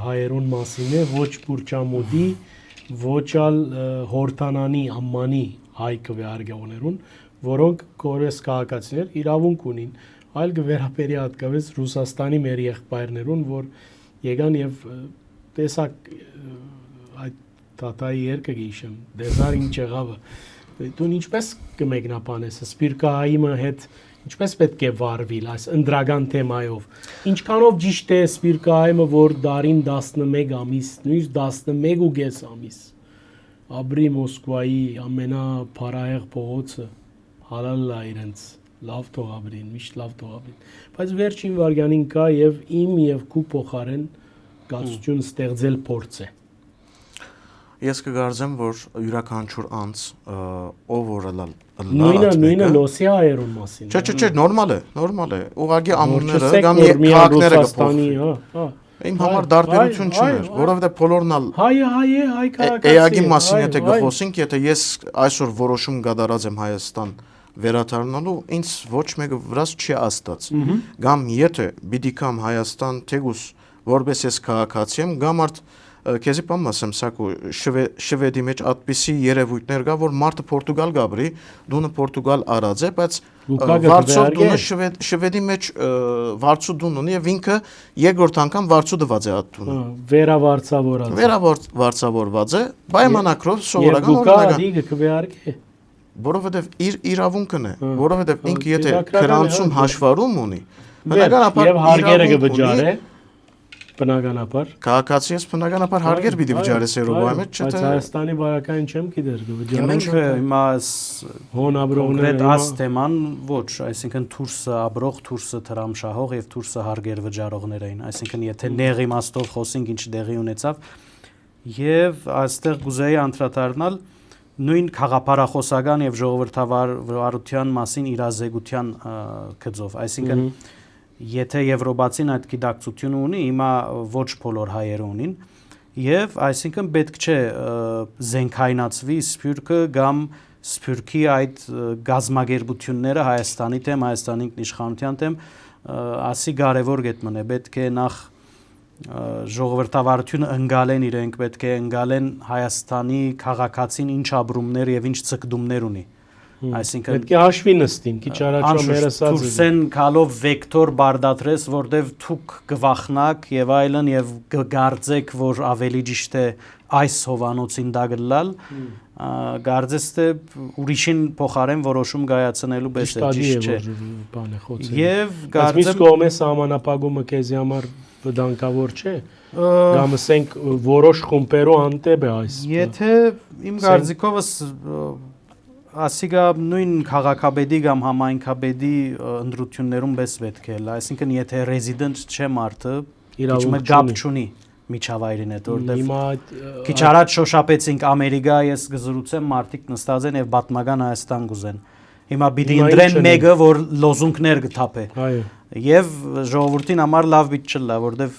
հայերուն մասին է ոչ բուրճամոդի ոչ ալ հորտանանի ամմանի հայ կվեարգողներուն որոնք կորես քաղաքացիներ իրավունք ունին այլ գվերապերի հատկապես Ռուսաստանի մեր եղբայրներուն, որ եկան եւ տեսակ այդ տատայի երկը գիշեմ, դեզար ինչ եղավը, դու ինչպես կմեկնաբանես, սպիրկահայիմը հետ ինչպես պետք է վարվիլ այս ընդրական թեմայով, ինչքանով ճիշտ է սպիրկահայիմը, որ դարին 11 ամիս, նույնիսկ 11.5 ամիս, ապրի Մոսկվայի ամենափարահեղ փողոցը, հալալլա իրենց լավ թողաբրին, միշտ լավ թողաբրին, բայց վերջին վարգյանին կա եւ իմ եւ քու փոխարեն գացություն ստեղծել փորձ է։ Ես կգարձեմ, որ յուրաքանչյուր անց ով օրալալ նույնը լոսի հայերուն մասին։ Չէ, նորմալ է։ Ուղղակի անունները կամ քաղաքները կփոխվի։ Իմ համար դարբերություն չուներ, որովհետեւ բոլորն ալ հայ քաղաքացի։ Էագի մասին եթե գխոսենք, եթե ես այսօր որոշում կատարած եմ Հայաստան վերադառնալու ինձ ոչ մեկը վրաս չի աստած կամ եթե պիտի կամ Հայաստան թեգուս որպես ես քաղաքացի եմ կամ արդ քեզի բան ասեմ սակու շվեդի մեջ այդպիսի երևույթներ կա որ մարդը Պորտուգալ գաբրի դունը Պորտուգալ արած է բայց վարձով դունը շվեդի մեջ վարձու դուն ունի եւ ինքը երկրորդ անգամ վարձու դված է այդ դունը վերավարձավորված է պայմանակրով սովորական օրինակ որովհետև իր իրավունքն է, որովհետև ինքը եթե քրանցում հաշվառում ունի, բնականաբար եւ հարգերը կվճարե, բնականաբար։ Քաղաքացիես բնականաբար հարգեր պիտի վճարես Եվրոպայի մեջ, չէ՞։ Բայց Հայաստանի բարակային չեմ գիտեր կվճարե։ Մենք հիմա հոն աբրողներ այս թեման ոչ, այսինքն թուրսը աբրող, թուրսը թրամշահող եւ թուրսը հարգեր վճարողներ էին, այսինքն եթե նեղ իմաստով խոսենք ինչ դեղի ունեցավ եւ այստեղ գուզեի անդրադառնալ նույն խաղապարախոսական եւ ժողովրդավարության մասին իրազեկության գծով, այսինքն եթե եվրոպացին այդ գիտակցությունը ունի, հիմա ոչ բոլոր հայերը ունին, եւ այսինքն պետք չէ զենքայնացվի սփյուռքը կամ սփյուռքի այդ գազագերբությունները Հայաստանի դեմ, Հայաստանի ինքնիշխանության դեմ, ասի կարևոր գետ մնե, պետք է նախ ժողովրդավարությունը ընկալեն իրենք, պետք է ընկալեն Հայաստանի քաղաքացին ինչ ապրումներ եւ ինչ ցկդումներ ունի։ Այսինքն պետք է հաշվի նստին, քիչ առաջ մեր ասած դուրսեն գալով վեկտոր բարդատրես, որտեվ թուք գվախնակ եւ այլն եւ գարձեք, որ ավելի ճիշտ է այս հովանոցին դա գլալ, գարձես թե ուրիշին փոխարեն որոշում գայացնելու պես է ճիշտ չէ։ Բան է խոսել։ Եվ գարձեմ կողմը սահմանապահումը քեզի համար վտանգավոր չէ։ Կամ ասենք որոշ խումբերով անտեպ է այս։ Եթե իմ կարծիքովս ասիգա նույն քաղաքաբեդի կամ համայնքաբեդի ընդրություններում պես պետք է լա, այսինքն եթե ռեզիդենտ չէ մարդը, ինչ գապ չունի միջավայրին հետ, որտեղ քիչ առաջ շոշափեցինք Ամերիկա, ես գզրուցեմ մարդիկ նստած են եւ պատմական Հայաստան գուզեն։ Հիմա պիտի ընտրեն մեկը, որ լոզունգներ գթափե։ Այո։ Եվ ժողովրդին համար լավ բիճ չլա, որտեղ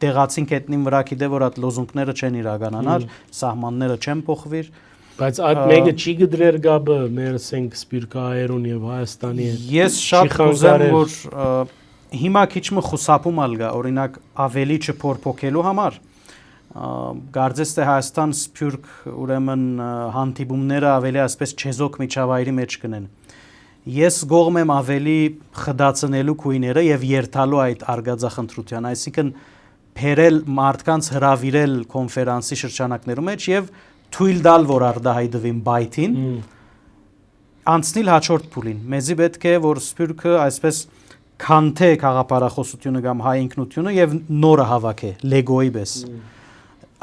տեղացին կետնին վրա գիտե, որ այդ լոզունգները չեն իրականանար, սահմանները չեն փոխվիր։ Բայց այդ մեկը չի գդրեր գաբը մեր ասենք Սպիրկայերուն եւ Հայաստանի հետ։ Ես շատ կուզեմ, որ հիմա քիչ խուսափում ալգա, օրինակ ավելի չփորփոքելու համար գարձես թե Հայաստան Սփյուռք ուրեմն հանդիպումները ավելի ասպես չեզոք միջավայրի մեջ կնեն։ Ես գողմ եմ ավելի խդացնելու քույները եւ երթալու այդ արգածախնդրության, այսինքն փերել մարդկանց հրավիրել կոնֆերանսի շրջանակներում մեջ եւ թույլ տալ որ արդահայտվին բայթին անցնել հաջորդ փուլին։ Մեզի պետք է որ Սփյուռքը այսպես քանթե խաղապարախոսությունը կամ հայ ինքնությունը եւ նորը հավաքը լեգոյի պես։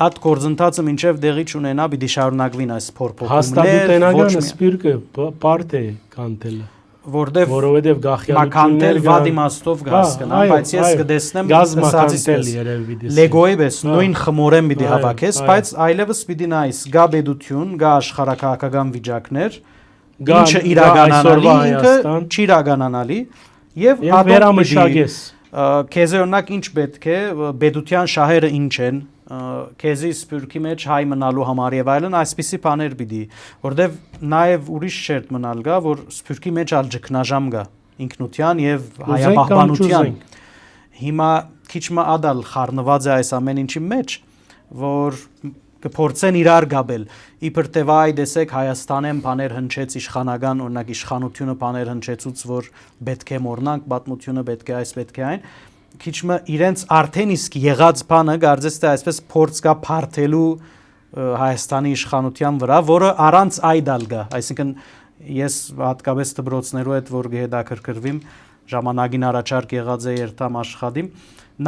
Այդ գործընթացը մինչև դեղի չունենա, պիտի շարունակվին այս փորփոքումները։ Հաստատութենական Սփյուռքը բարդ է կանտելը, որովհետև գախյալություններ վադի մաստով գազ կնա, բայց ես կդեսնեմ գազམ երևի դես։ Լեգոյի պես նույն խմորեն պիտի հավաքես, բայց այլևս պիտի նայես գա պետություն, գա աշխարհակահաղական վիճակներ, ինչը իրականանալի, ինքը չիրականանալի եւ վերամշակես։ Քեզ օրինակ ինչ պետք է, պետության շահերը ինչ են, քեզի Սփյուռքի մեջ հայ մնալու համար եւ այլն այսպիսի բաներ պիտի, որտեվ նաեւ ուրիշ շերտ մնալ գա, որ Սփյուռքի մեջ ալ ճգնաժամ գա ինքնության եւ հայապահպանության։ Հիմա քիչ մը ադալ խառնված է այս ամեն ինչի մեջ, որ կփորձեն իրար գաբել։ Իբր թե վայ դեսեք Հայաստանեն բաներ հնչեց իշխանական, օրինակ իշխանությունը բաներ հնչեցուց, որ պետք է մոռնանք պատմությունը, պետք է այս, պետք է այն։ Քիչ մը իրենց արդեն իսկ եղած բանը գարձես թե այսպես փորձ կա փարթելու Հայաստանի իշխանության վրա, որը առանց այդալ գա, այսինքն ես հատկապես դպրոցներու հետ որ գեհդակրկրվիմ ժամանակին առաջարկ եղած է երթամ աշխատիմ,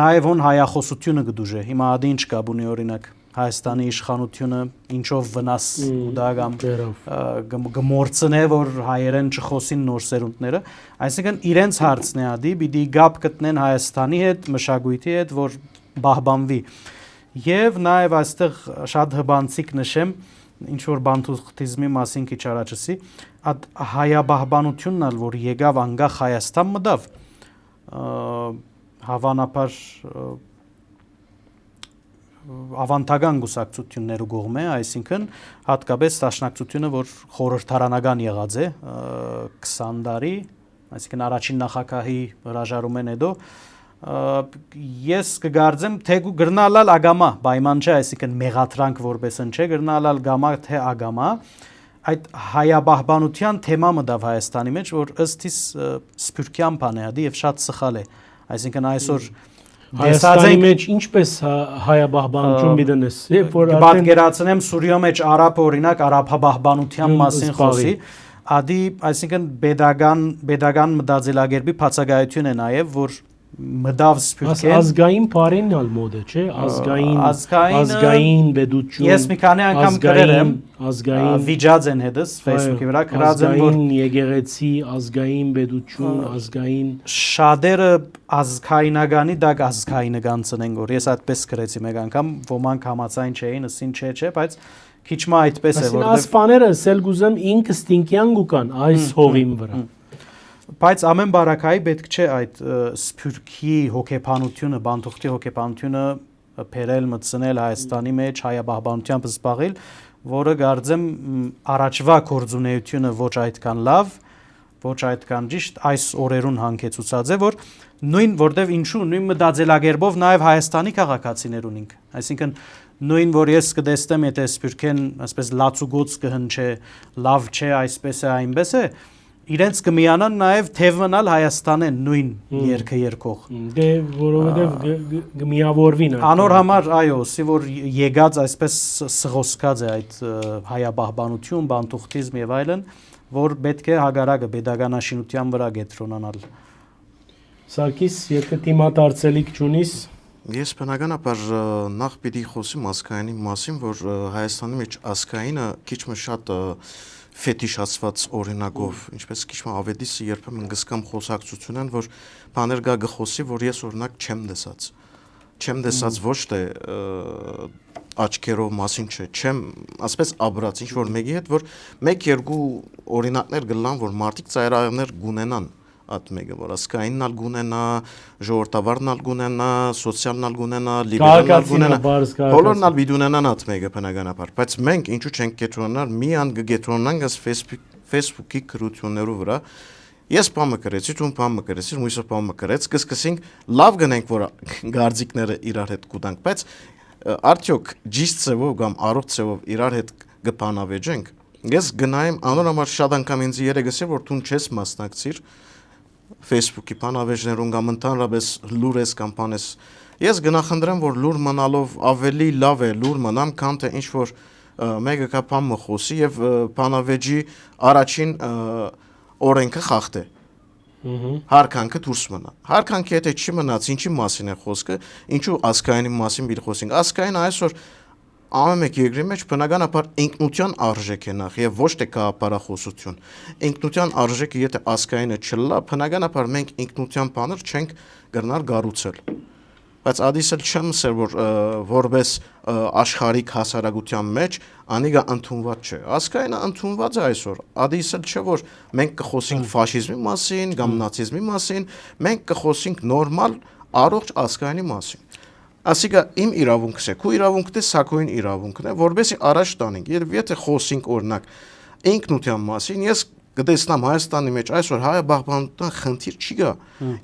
նաև on հայախոսությունը գդուժե։ Հիմա ադի ինչ կա բունի օրինակ Հայաստանի իշխանությունը ինչով վնաս դա կամ գմորցնե որ հայերեն չխոսին նոր սերունդները, այսինքն իրենց հարցն է ադի, պիտի գապ գտնեն Հայաստանի հետ, մշակույթի հետ, որ բահբանվի։ Եվ նաև այստեղ շատ հբանցիկ նշեմ, ինչ որ բանտուխտիզմի մասին քիչ առաջացի, այդ հայաբահբանությունն ալ որ եկավ անգախ Հայաստան մտավ, հավանաբար ավանդական գուսակցություններու կողմ է, այսինքն հատկապես դաշնակցությունը, որ խորհրդարանական եղած է 20 տարի, այսինքն առաջին նախագահի հրաժարումեն հետո, ես կգարձեմ թե գրնալալ ագամա, պայման չէ, այսինքն մեղադրանք որպեսն չէ, գրնալալ գամա թե ագամա, այդ հայաբահբանության թեմա մտավ Հայաստանի մեջ, որ ըստ իս սփյուռքյան բան է, եւ շատ սխալ է, այսինքն այսօր Հայաստանի մեջ ինչպես հայաբահբանություն միտենես, որ պատկերացնեմ Սուրիո մեջ արաբ օրինակ արաբաբահբանության մասին խոսի, ադի այսինքն pedagogan մտածելակերպի բացակայություն է նաև որ մտավ Սփյուռքեն ազգային բարենն ալ մոդը չէ, ազգային պետություն։ Ես մի քանի անգամ գրել եմ ազգային վիճած են հետս Facebook-ի վրա գրած են որ եկեղեցի ազգային պետություն, ազգային շատերը ազգայնագանի դակ ազգայնական ծնեն որ ես այդպես գրեցի մեկ անգամ ոմանք համացայն չէին, ասին չէ, բայց քիչ մը այդպես է որտեղ ասպաները սել գուզեմ ինքը ստինքյան գուկան այս հողին վրա Բայց ամեն բարակայի պետք չէ այդ Սփյուռքի հոգեբանությունը, բանտուղտի հոգեբանությունը փերել մտցնել Հայաստանի մեջ հայաբահբանությամբ զբաղել, որը գարձեմ առաջվա կորձունեությունը ոչ այդքան լավ, ոչ այդքան ճիշտ այս օրերուն հանգեցուցած է, որ նույն որտեվ ինչու նույն մտածելակերպով նաև Հայաստանի քաղաքացիներ ունենք, այսինքն նույն որ ես կտեսնեմ, եթե Սփյուռքեն այսպես լացուգոց կհնչե, լավ չէ, այսպես է, այնպես է, իրենց կմիանան նաև թեև մնալ Հայաստանեն նույն երգը երգող։ Դե որովհետև կմիավորվին Անոր համար, այո, սի որ եկած այսպես սղոսկած է այդ հայաբահբանություն, բանտուղտիզմ եւ այլն, որ պետք է հագարակը pedagoganաշինության վրա գետրոնանալ։ Սարգիս, եթե դիմադարձելիք չունիս, Ես բնականաբար նախ պիտի խոսեմ ազգայինի մասին, որ Հայաստանի մեջ ազգայինը քիչ մը շատ ֆետիշացված օրինակով, ինչպես քիչ մը ավետիսը երբեմն գսկամ խոսակցություն են, որ բաներ գա գխոսի, որ ես օրինակ չեմ դեսած։ Չեմ դեսած ոչ թե աչքերով մասին չէ, չեմ, ասպես աբրած ինչ որ մեկի հետ, որ 1-2 օրինակներ գլան, որ մարդիկ ծայրահեղներ գունենան at mega որ ասկայինն ալ գունենա, ժողովրդավարն ալ գունենա, սոցիալն ալ գունենա, լիբերալն ալ գունենա, բոլորն ալ բիդունենան at mega բնականաբար, բայց մենք ինչու չենք կետրոնանալ, միան կգետրոնանք աս Facebook-ի գրություններով վրա, ես բամը գրեցի, դու բամը գրեցի, մույսը բամը գրեց, կսկսենք լավ գնենք, որ գարձիկները իրար հետ կուտանք, բայց արդյոք ճիշտ ծևով կամ առողջ ծևով իրար հետ կփանավեջենք, ես գնայեմ անոր համար շատ անգամ ինձ երեգսի, որ դու չես մասնակցիր Facebook-ի բանավեջներուն կամ ընդհանրապես լուր ես կամ բան ես, ես գնախնդրեմ, որ լուր մնալով ավելի լավ է լուր մնամ, քան թե ինչ որ մեկը կա բանը խոսի եւ բանավեջի առաջին օրենքը խախտե։ Հարկանքը դուրս մնա։ Հարկանքը եթե չի մնաց, ինչի մասին է խոսքը, ինչու ազգայինի մասին բիլ խոսենք։ Ազգային այսօր ամեն մեկ երկրի մեջ բնականաբար ինքնության արժեք է նախ եւ ոչ թե գաղափարախոսություն։ Ինքնության արժեքը եթե ազգայինը չլա, բնականաբար մենք ինքնության բաներ չենք գրնալ գառուցել։ Բայց ադիսել չեմ ասել, որ որպես աշխարհիկ հասարակության մեջ անիգա ընդունված չէ։ Ազգայինը ընդունված է այսօր։ Ադիսել չէ, որ մենք կխոսենք ֆաշիզմի մասին կամ նացիզմի մասին, մենք կխոսենք նորմալ առողջ ազգայինի մասին։ Ասիկա իմ իրավունքս է, քո իրավունքն է սակոյին իրավունքն է, որովհետեւ առաջ տանենք։ Եթե խոսենք օրինակ ինքնության մասին, ես կտեսնամ Հայաստանի մեջ այսօր հայաբահբանության խնդիր չի գա,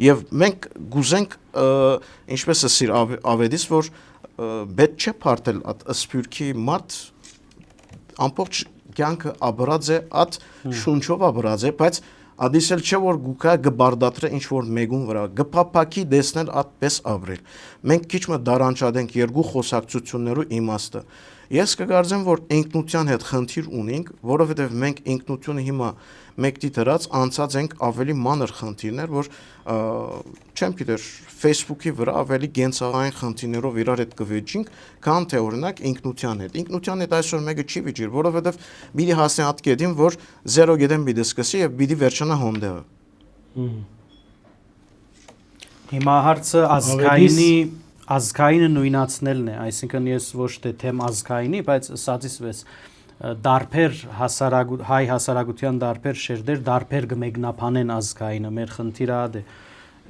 եւ մենք գուզենք ինչպես ասիր ավետիս, որ պետք չէ փարտել at Սփյուռքի մարդ ամբողջ կյանքը աբրած է, at շունչով աբրած է, բայց Ադիսել չէ որ գուկա գբարդատրե ինչ որ մեգուն վրա գփափակի դեսնել այդպես ապրել մենք քիչ մը դարանչադենք երկու խոսակցություններու իմաստը ես կգարձեմ որ ինքնության հետ խնդիր ունենք որովհետև մենք ինքնությունը հիմա մեկտի դրած անցած ենք ավելի մանր խնդիրներ որ չեմ գիտեր Facebook-ի վրա ավելի գենցաղային խնդիրներով իրար հետ կվեճինք քան թե օրինակ ինքնության հետ այսօր մեկը չի վիճիր որովհետև մի հասնի հատկեդին որ 0 գետեն պիտի սկսի եւ պիտի վերջանա հոնդեղը հիմա հարցը ազգայինը նույնացնելն է այսինքն ես ոչ թե թեմ ազգայինի բայց սածիս վես դարբեր հայ հասարակության դարբեր շերտեր դարբեր կմեկնաբանեն ազգայինը մեր խնդիրը ա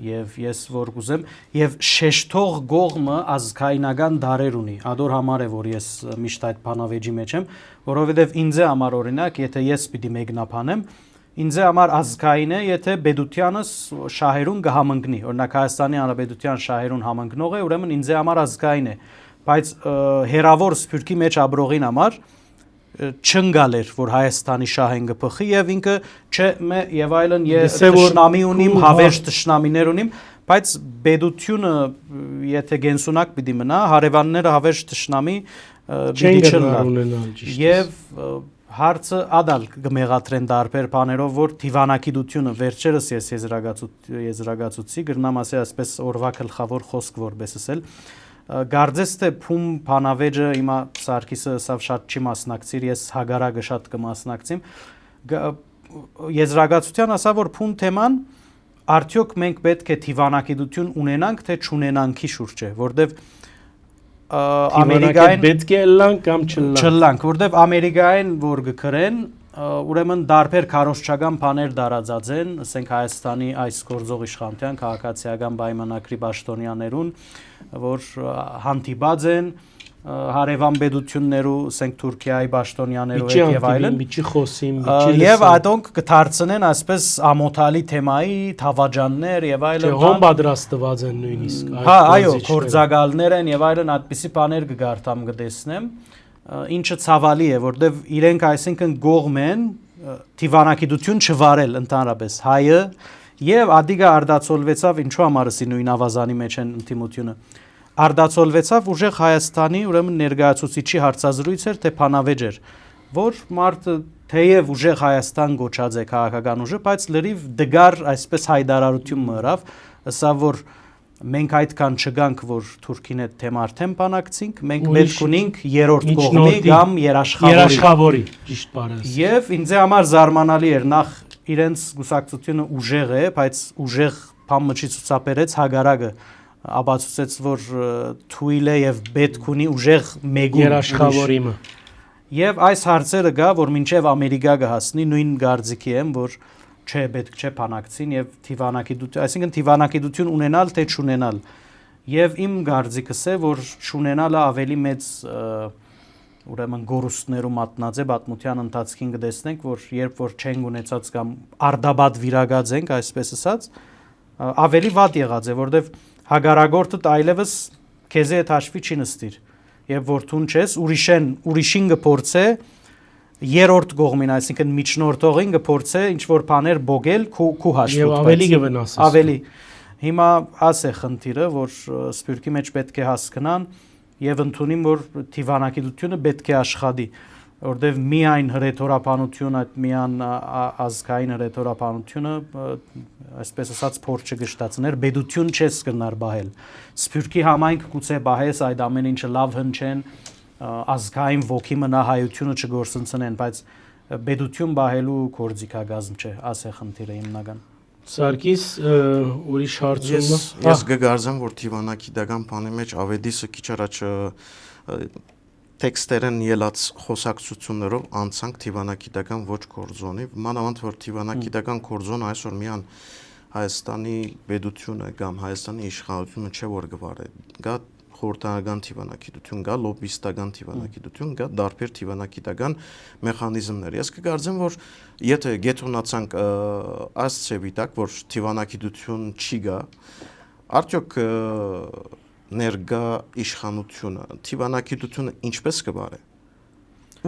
եւ ես որ կուզեմ եւ շեշտող գողմը ազգայինական դարեր ունի ադոր համար է որ ես միշտ այդ բանավեճի մեջ եմ որովհետեւ ինձ է համար օրինակ եթե ես պիտի մեկնաբանեմ ինձ է համար ազգային է եթե բեդությանս շահերուն կհամընկնի օրինակ Հայաստանի Հանրապետության շահերուն համընկնող է ուրեմն ինձ է համար ազգային է բայց հերավոր Սփյուռքի մեջ աբրողին համար չընկալ էր որ Հայաստանի շահեն կփխի եւ ինքը չէ եւ այլն տշնամի ունիմ հավերժ տշնամիներ ունիմ բայց բեդությունը եթե գենսունակ պիտի մնա հարևանները հավերժ տշնամի պիտի չլինեն եւ հարցը ադալ կմեղատրեն դարբեր բաներով որ դիվանագիտությունը վերջերս ես եզրագացուցի գրնամ ասի այսպես օրվա գլխավոր խոսք որպես ասել Գարձես թե փում բանավեճը հիմա Սարգիսը սավ շատ չի մասնակցիր ես հագարակը շատ կմասնակցեմ եզրագացության ասա որ փում թեման արդյոք մենք պետք է դիվանագիտություն ունենանք թե չունենանքի շուրջ է որտեվ Ամերիկային պետք է լանք կամ չլանք որտեվ Ամերիկային որ գքրեն ուրեմն դարբեր քարոզչական բաներ դարածած են ասենք Հայաստանի այս գործող իշխանության քաղաքացիական պայմանագրի պաշտոնյաներուն որ հանդիպած են հարևան պետություններու ասենք Թուրքիայի պաշտոնյաներով եւ այլն միջի խոսիմ եւ այդոնք կդարձնեն այսպես ամոթալի թեմայի թավաջաններ եւ այլն հոմ պատրաստված են նույնիսկ հա այո կորձագալներ են եւ այլն այդպիսի բաներ կգարտամ կտեսնեմ ինչը ցավալի է որովհետեւ իրենք այսինքն գողմ են դիվանագիտություն չվարել ընդհանրապես հայը եւ ադիգա արդացոլվեցավ ինչու համար էսի նույն ավազանի մեջ են ինտիմությունը արդացոլվեցավ ուժեղ Հայաստանի ուրեմն ներկայացուցիչի հարցազրույց էր թե փանավեճ էր որ մարդը թեև ուժեղ Հայաստան գոչած է քաղաքական ուժը բայց լրիվ դգար այսպես հայտարարություն մռավ ասա որ մենք այդքան չգանք որ Թուրքին հետ թեմ արդեն բանակցինք մենք պետք ունենք երրորդ կողմի կամ երաշխավորի ճիշտ բառը եւ ինձ համար զարմանալի էր նախ իրենց գուսակցությունը ուժեղ է բայց ուժեղ բան մճի ցուցաբերեց հագարակը ապացուցեց որ թույլ է եւ պետք ունի ուժեղ մեգուն երաշխավորիմը եւ այս հարցերը գա որ մինչեւ Ամերիկա կհասնի նույն գարձիկի եմ որ չէ պետք չէ բանակցին եւ դիվանագիտություն այսինքն դիվանագիտություն ունենալ թե չունենալ եւ իմ գարձիկս է որ չունենալը ավելի մեծ ուրեմն գորուստներու մատնած է պատմության ընթացքին կտեսնենք որ երբ որ չեն ունեցած կամ արդաբադ վիրագած ենք այսպես ասած ավելի վատ եղած է որովհետեւ հագարագորտը այլևս քեզի հետ հաշվի չի նստիր եւ որ թուն չես ուրիշին կփորձե երրորդ կողմին այսինքն միջնորդողին կփորձե ինչ որ բաներ բոգել քու հաշվի եւ ավելի կվնասես ավելի հիմա աս է խնդիրը որ սփյուռքի մեջ պետք է հասկանան եւ ընդունին որ դիվանագիտությունը պետք է աշխատի որտեվ միայն հռետորաբանություն այդ միան ազգային հռետորաբանությունը այսպես ասած փորձ չգշտացներ բեդություն չես կնար բահել սփյուռքի համայնք գուցե բահես այդ ամեն ինչը լավ հնչեն ազգային ոգի մնա հայությունը չգործընծնեն բայց բեդություն բահելու կորձիկագազմ չէ ասե խնդիրը հիմնական Սարգիս ուրիշ հարցում ես կգարձեմ որ դիվանագիտական բանի մեջ ավետիսը քիչ առաջ տեքստերեն ելած խոսակցություններով անցանք դիվանագիտական ոչ կորձոնի մանավանդ որ դիվանագիտական կորձոնը այսօր միան Հայաստանի պետությունը կամ Հայաստանի իշխանությունը չէ որ գվարե գա խորհրդանական դիվանագիտություն գա լոբիստական դիվանագիտություն գա դարբեր դիվանագիտական մեխանիզմներ ես կգարձեմ որ եթե գետնացանք այս ծեվի տակ որ դիվանագիտություն չի գա արդյոք ներգա իշխանությունը դիվանագիտությունը ինչպես կբարե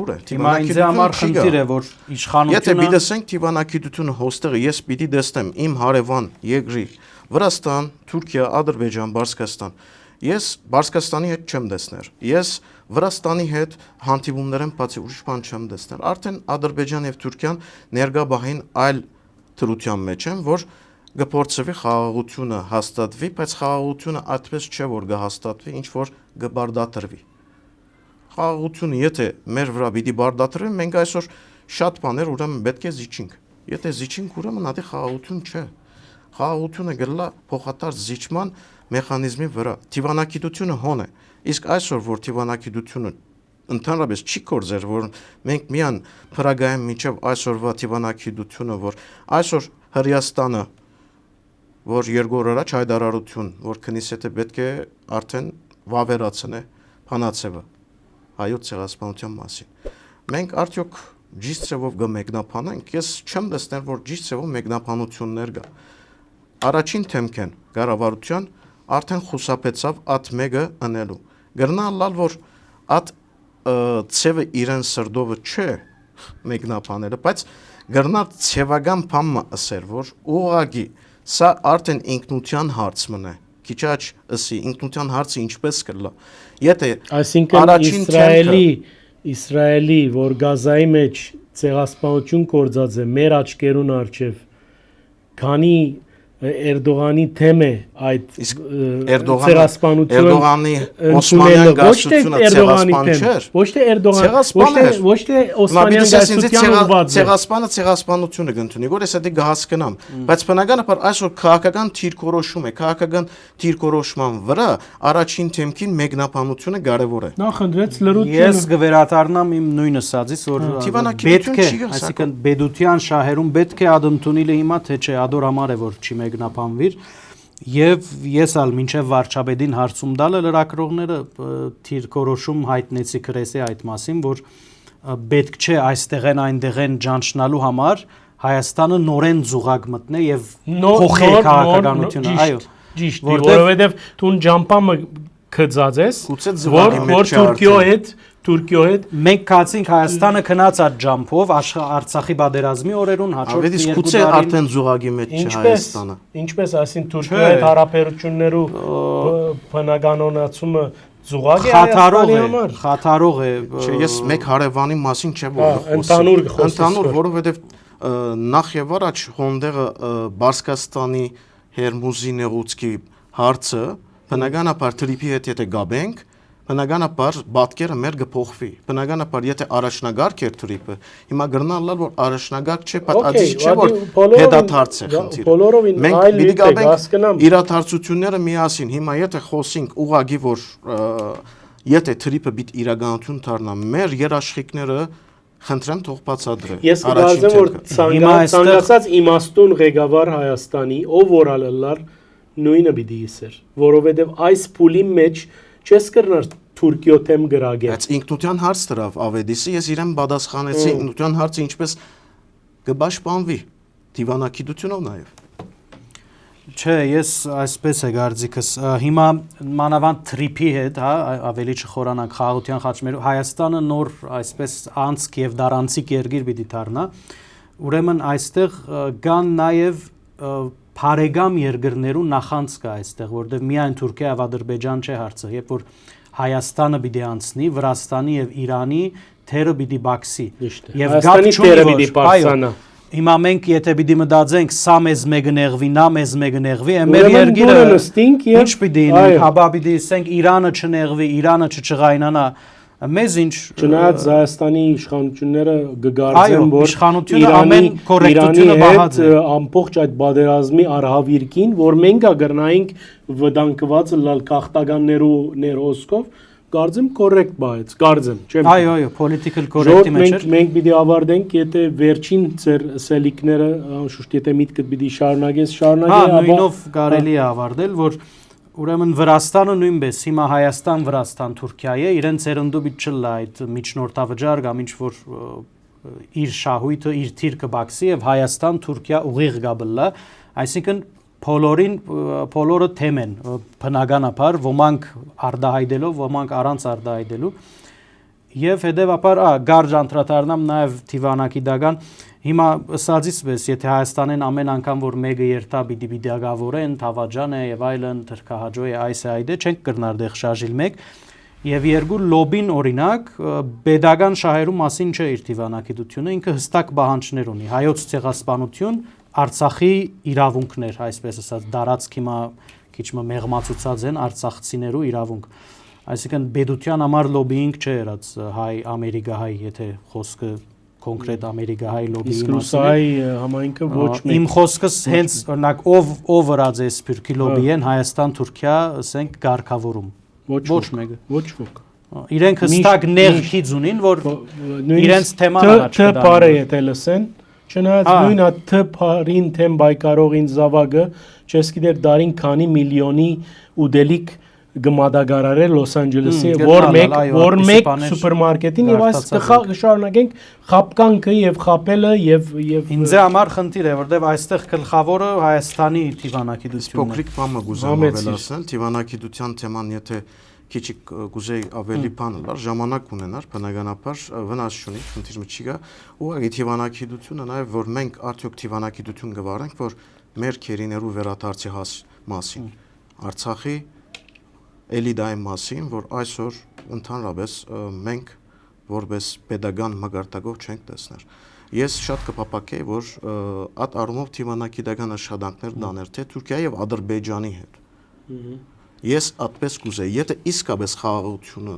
ուր է դիվանագիտությունը է որ իշխանությունը եթե դիտենք դիվանագիտությունը հոստեղը ես պիտի դեսնեմ իմ հարևան երկրի Վրաստան, Թուրքիա, Ադրբեջան, Բարսկաստան ես Բարսկաստանի հետ չեմ դեսներ ես Վրաստանի հետ հանդիպումներ եմ բացի ուրիշ բան չեմ դեսներ արդեն Ադրբեջան եւ Թուրքիան ներգա բահին այլ թրության մեջ են որ գփորձվի խաղաղությունը հաստատվի, բայց խաղաղությունը այդպես չէ որ կհաստատվի, ինչ որ կբարդատրվի։ Խաղաղությունը եթե մեր վրա պիտի բարդատրվի, մենք այսօր շատ բաներ ուրեմն պետք է զիջենք։ Եթե զիջենք, ուրեմն ադի խաղաղություն չէ։ Խաղաղությունը գլա փոխադարձ զիջման մեխանիզմի վրա։ Դիվանագիտությունը հոն է։ Իսկ այսօր որ դիվանագիտությունը ընդհանրապես չի կորձեր, որ մենք միան Փրագայում միջև այսօրվա դիվանագիտությունը, որ այսօր Հրեաստանը որ երկու օր առաջ հայտարարություն, որ քնիսետը պետք է արդեն վավերացնե Փանացևը հայոց ցեղասպանության մասին։ Մենք արդյոք ճիշտ ծավով կմեկնաբանենք, ես չեմ տեսնել, որ ճիշտ ծավով մեկնաբանություններ կա։ Առաջին թեմքեն կառավարության արդեն խուսափեցավ at մեկը անելու։ Գրնալալ որ at ծևը իրեն սրդովը չէ մեկնաբանելը, բայց գրնալ ցևական բամը ասեր, որ ուղագի սա արդեն ինքնության հարց մնա։ Քիչ ասի ինքնության հարցը ինչպես կլա։ Եթե այսինքն Իսրայելի որ Գազայի մեջ ցեղասպանություն կործած է մեր աչքերուն առջև, քանի Էրդողանի թեմ է այդ ցեղասպանությունը Էրդողանի Օսմանյան գասությունը ցեղասպան չէր։ Ոչ թե Էրդողան, ոչ թե Օսմանյան գասության ուղղված ցեղասպանությունը կընդունի, որ ես դա կհասկանամ, բայց բնականաբար այսօր քաղաքական թիրքորոշում է, քաղաքական թիրքորոշման վրա առաջին թեմքին մեկնաբանությունը կարևոր է։ Նախնդրեց լրությունը։ Ես կվերադառնամ իմ նույն ասածից, որ պետք է, այսինքն բեդության շահերում պետք է ադընդունիլը հիմա թե չէ, ադոր համար է որ չի մեկնաբանվիր Եվ ես ալ մինչև վարչապետին հարցում տալը լրագրողները թիրքորոշում հայտնեցի քրեսի այդ մասին, որ պետք չէ այստեղեն այնտեղեն ճանչնալու համար Հայաստանը նորեն զուգակ մտնե եւ փոխի քաղաքականությունը, այո, ճիշտ, որովհետեւ տուն ջամպամը քծած ես, որ Թուրքիո հետ մենք կացինք Հայաստանը քնած այդ ջամփով Արցախի բادرազմի օրերուն հաջորդ երկու տարի արդեն զուգակի մեջ չէ Հայաստանը։ Ինչպես ասին Թուրքիո հետ հարաբերություններու բնականոնացումը զուգակ է Հայաստանի համար։ Խաթարող է։ Չէ, ես մեկ հարևանի մասին չէ որ ընդհանուր, որովհետեւ նախ եւ առաջ հոնդեղը Բարսկաստանի Հերմուզի նեղուցքի հարցը բնականաբար տրիպի հետ եթե գաբենք բնականաբար բատկերը մեր կփոխվի բնականաբար եթե առաջնագարք էր տրիպը հիմա գրնալալ որ առաջնագարք չէ պատասխան չէ որ հետադարձ է խնդիրը մենք պիտի գաբենք իրադարձությունները միասին հիմա եթե խոսենք ուղագի որ եթե տրիպը պիտի իրականություն դառնա մեր երաշխիքները խնդրեմ թող բացատրե ես կարծեմ որ ցանկացած իմաստուն ղեկավար Հայաստանի ով որ ալլար նույնը պիտի իսեր որովհետև այս փուլի մեջ չես կրնար Թուրքիո թեմ գրագել։ Բայց ինքնության հարց դրավ Ավեդիսը ես իրեն պատասխանեցի ինքնության հարցը ինչպես կպաշտպանվի դիվանագիտությունով նաև։ Չէ, ես այսպես է կարծիքս հիմա մանավանդ տրիպի հետ, հա, ավելի չխորանանք խաղաղության խաչմերու Հայաստանը նոր այսպես անցք եւ դարանցիկ երկիր պիտի դառնա։ Ուրեմն այստեղ կան նաև Փարեգամ երկրներու նախանց կա այստեղ, որտեղ միայն Թուրքիա եւ Ադրբեջան չէ հարցը, երբ որ Հայաստանը պիտի անցնի, Վրաստանի եւ Իրանի թերը պիտի բացի։ Եվ Հայաստանի թերը պիտի բացանա։ Հիմա մենք եթե պիտի մտածենք, սա մեզ մեկնեղվի, նա մեզ մեկնեղվի, մեր երկիրը ինչ պիտի լինի, հաբա պիտի ասենք Իրանը չնեղվի, Իրանը չճղայնանա, մեզ ինչ չնայած Հայաստանի իշխանությունները կգարձեն որ իշխանությունը ամեն կոռեկտությունը բահած է ամբողջ այդ բادرազմի արհավիրքին որ մենք կգրնայինք վտանգված լալ քաղաքականներու ներոսկով կարծեմ կոռեկտ բայց կարծեմ չեմ այո political correct-ի մեջ է մենք պիտի ավարտենք եթե վերջին ծեր սելիկները անշուշտ եթե միտքդ պիտի շարունակես նույնով կարելի է ավարտել որ Ուրեմն Վրաստանը նույնպես հիմա Հայաստան, Վրաստան, Թուրքիա է, իրենց երնդու պիտի չլա այդ միջնորդավճար կամ ինչ որ իր շահույթը, իր թիրքը բացի եւ Հայաստան, Թուրքիա ուղիղ գաբլա, այսինքն բոլորը թեմ են բնականաբար, ոմանք արդահայտելով, ոմանք առանց արդահայտելու եւ հետեւաբար գարժ անդրադառնամ նաեւ Տիվանակիդական հիմա ասածից պես եթե Հայաստանեն ամեն անգամ որ մեկը երթա պիտի դիագավորեն Թավաջան է եւ այլն թրքահաջո է այս է այդե չենք կրնար դեղ շարժիլ մեկ եւ երկու լոբին օրինակ pedagogan շահերու մասին չէ իր Տիվանակիդությունը ինքը հստակ պահանջներ ունի հայոց ցեղասպանություն Արցախի իրավունքներ այսպես ասած դարածք հիմա քիչ մեղմացուցած են արցախցիներու իրավունք այսինքն պետության համար լոբինգ չէ եղած հայ ամերիկահայ եթե խոսքը կոնկրետ ամերիկահայ լոբիի մասին համայնքը ոչ մեկ իմ խոսքս հենց օրինակ ով վրած է սփյուռքի լոբիեն Հայաստան Թուրքիա ասենք գարկավորում ոչ մեկը ոչ ոք իրենք հստակ ներքից ունին որ իրենց թեման առաջ կդան թփարը եթե լսեն չնայած նույն այդ թփարին թեմ բայկարողին զավակը չես գիտեր դարին քանի միլիոնի ուդելիկ գմադագարարել Լոս Անջելեսի որ մեկ սուպերմարկետին եւ այս կշարունակենք խապկանքը եւ խապելը եւ ինձ համար խնդիր է որտեւ այստեղ գլխավորը Հայաստանի Տիվանակիդությունն է փոքրիկ բանը գուզեմ ավելացնել Տիվանակիդության թեման եթե քիչ գուզեի ավելի բան լար ժամանակ ունենար բնականաբար վնաս չունի խնդիրը չի գա ուղղակի Տիվանակիդությունը նաեւ որ մենք արդյոք Տիվանակիդություն գվարենք որ մեր քերիներու վերադարձի մասին Արցախի Էլիդայի մասին, որ այսօր ընդհանրապես մենք որպես pedagogan մագարտակով չենք տեսներ։ Ես շատ կփապակեի, որ այդ առումով Տիվանակիդական աշխատանքներ դաներ թե Թուրքիայի եւ Ադրբեջանի հետ։ Ես այդպես կուզեի, եթե իսկապես խաղաղությունը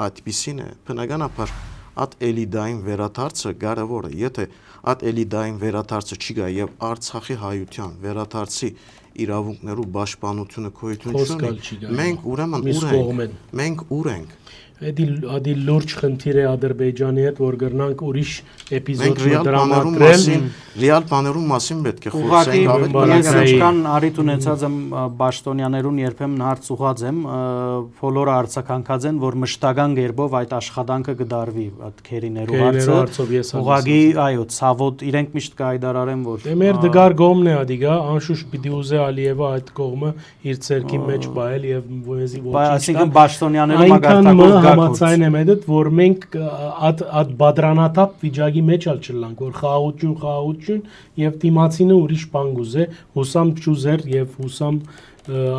այդպիսին է, բնականաբար այդ Էլիդային վերադարձը կարևոր է, եթե այդ Էլիդային վերադարձը չի գա եւ Արցախի հայության վերադարձի իրավունքներու պաշտպանությունը գոյություն չունի։ Մենք ուրեմն մենք ուր ենք։ Ադի լուրջ խնդիր է Ադրբեջանի հետ, որ գրնանք ուրիշ Մենք էպիզոդ ռեալ բաներում մասին պետք է խոսենք, Ուղղակի ես ինչքան արիտ ունեցած եմ Պաշտոնյաներուն երբեմն հարց ուղղած եմ, բոլորը արձագանքած են, որ մշտական ղերբով այդ աշխատանքը կդարվի, այդ քերիներու հարցը։ Ուղղակի, այո, ցավոտ իրենք միշտ կայդարարեն, որ Դե մեր դգար գոմն է ադիգա, անշուշտ պիտի ուզե Ալիևը այդ կողմը իր ցերքի մեջ բայել եւ ոեզի ոչինչ։ Այսինքն պաշտոնյաները մագարտակով համաձայն եմ այդ, որ մենք այդ բادرանաթափ վիճակի մեջ ալ չլանք, որ խաղաղություն եւ դիմացինը ուրիշ բան գուզե, հուսամ ճուզեր եւ հուսամ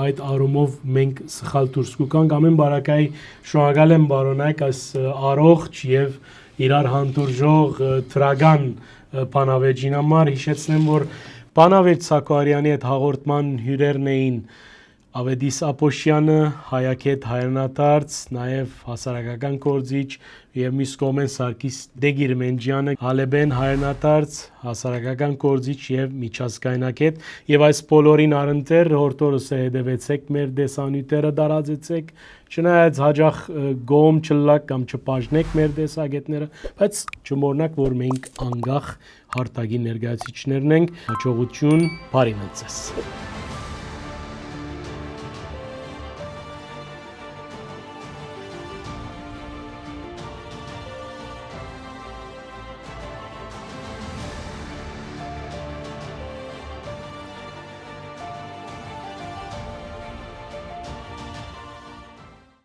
այդ արումով մենք սխալ դուրս կգանք ամեն բարակայի շնորհակալ եմ բարոնայք այս առողջ եւ իրար հանդուրժող թրագան Պանավեջին համար հիշեցնեմ, որ Պանավեջ Սակոարյանի հետ հաղորդման հյուրերն էին Ավետիս Ապոշյանը, Հայակետ Հայրենադարձ, նաև հասարակական գործիչ եւ մյուս կողմեն Սարգիս Դեգիրմենջյանը, Հալեբեն Հայրենադարձ, հասարակական գործիչ եւ միջազգայնակետ եւ այս բոլորին առընթեր հորտորս հետևեցեք մեր դեսանյութերը դարածեցեք, չնայած հաջող գոմ չլակ կամ չբաժնեք մեր դեսագետները, բայց չմոռնաք, որ մենք անգախ հարթագի ներկայացիչներն ենք, հաջողություն, բարի մնացես։